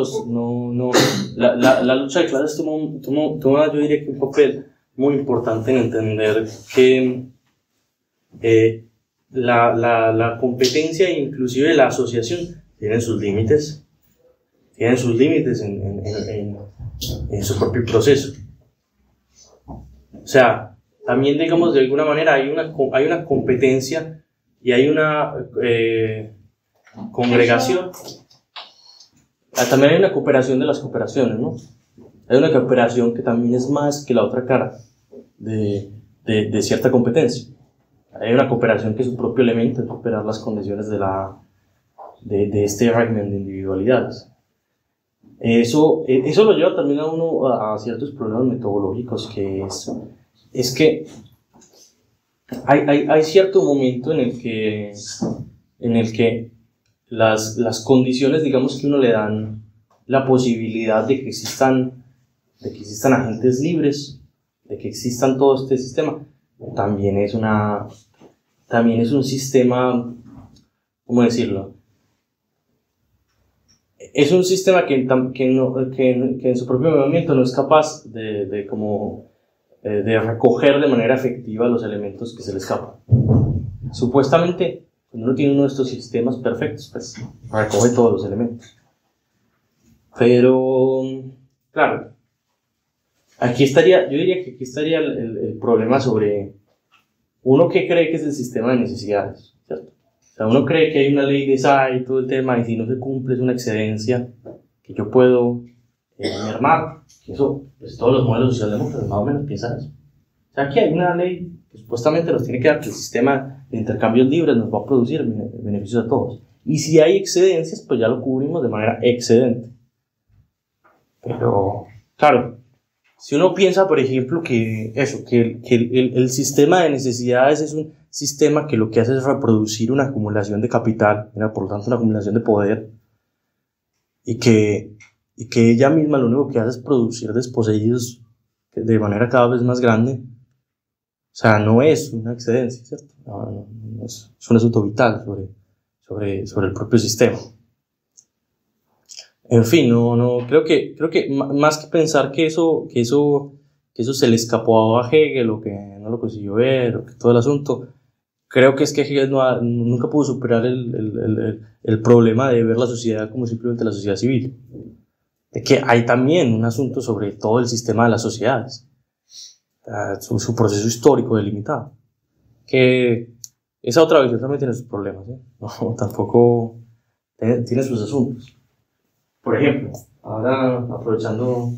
la lucha de clases toma, yo diría que un papel muy importante en entender que la competencia e inclusive la asociación tienen sus límites en su propio proceso. O sea, también, digamos, de alguna manera hay una competencia y hay una congregación. También hay una cooperación de las cooperaciones, ¿no? Hay una cooperación que también es más que la otra cara de cierta competencia. Hay una cooperación que es su propio elemento de superar las condiciones de este régimen de individualidades. Eso lo lleva también a uno a ciertos problemas metodológicos, que es que hay cierto momento en el que las condiciones, digamos, que uno le dan la posibilidad de que existan agentes libres, de que existan todo este sistema, también es un sistema, ¿cómo decirlo? Es un sistema que en su propio movimiento no es capaz de recoger de manera efectiva los elementos que se le escapan. Supuestamente, cuando uno tiene uno de estos sistemas perfectos, pues recoge todos los elementos. Pero, claro, yo diría que aquí estaría el problema sobre uno que cree que es el sistema de necesidades, ¿cierto? O sea, uno cree que hay una ley de SAI y todo el tema, y si no se cumple es una excedencia que yo puedo mermar. Eso, pues todos los modelos socialdemócratas más o menos piensan eso. O sea, aquí hay una ley que supuestamente nos tiene que dar que el sistema de intercambios libres nos va a producir beneficios a todos. Y si hay excedencias, pues ya lo cubrimos de manera excedente. Pero, claro, si uno piensa, por ejemplo, que el sistema de necesidades es un sistema que lo que hace es reproducir una acumulación de capital, por lo tanto una acumulación de poder, y que ella misma lo único que hace es producir desposeídos de manera cada vez más grande. O sea, no es una excedencia, ¿cierto? No, es un asunto vital sobre el propio sistema. En fin, creo que más que pensar que eso se le escapó a Hegel, o que no lo consiguió ver, o que todo el asunto, creo que es que Hegel nunca pudo superar el problema de ver la sociedad como simplemente la sociedad civil. De que hay también un asunto sobre todo el sistema de las sociedades, su proceso histórico delimitado. Que esa otra visión también tiene sus problemas, ¿eh? No, tampoco tiene sus asuntos. Por ejemplo, ahora aprovechando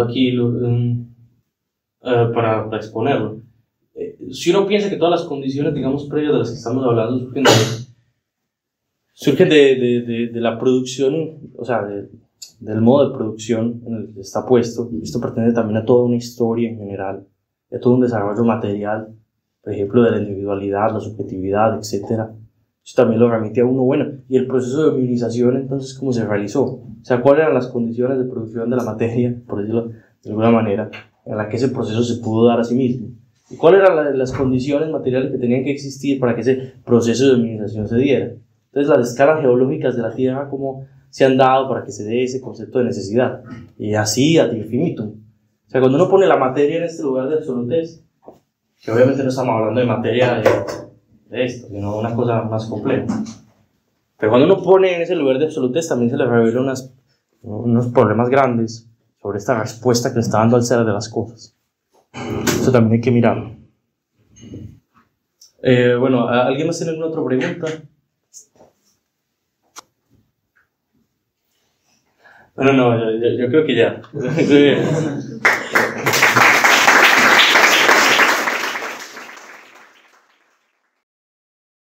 aquí para exponerlo, si uno piensa que todas las condiciones, digamos, previas de las que estamos hablando surgen surgen de la producción, o sea, del modo de producción en el que está puesto. Esto pertenece también a toda una historia en general, a todo un desarrollo material, por ejemplo, de la individualidad, la subjetividad, etc. Eso también lo remite a uno, bueno, y el proceso de hominización, entonces, ¿cómo se realizó? O sea, ¿cuáles eran las condiciones de producción de la materia, por decirlo de alguna manera, en la que ese proceso se pudo dar a sí mismo? ¿Y cuáles eran las condiciones materiales que tenían que existir para que ese proceso de hominización se diera? Entonces, las escalas geológicas de la Tierra, ¿cómo se han dado para que se dé ese concepto de necesidad? Y así ad infinitum. O sea, cuando uno pone la materia en este lugar de absolutez, que obviamente no estamos hablando de materia de esto, sino una cosa más compleja. Pero cuando uno pone en ese lugar de absolutez, también se le revelan unos problemas grandes sobre esta respuesta que le está dando al ser de las cosas. Eso también hay que mirarlo. Bueno, ¿alguien más tiene alguna otra pregunta? No, yo creo que ya.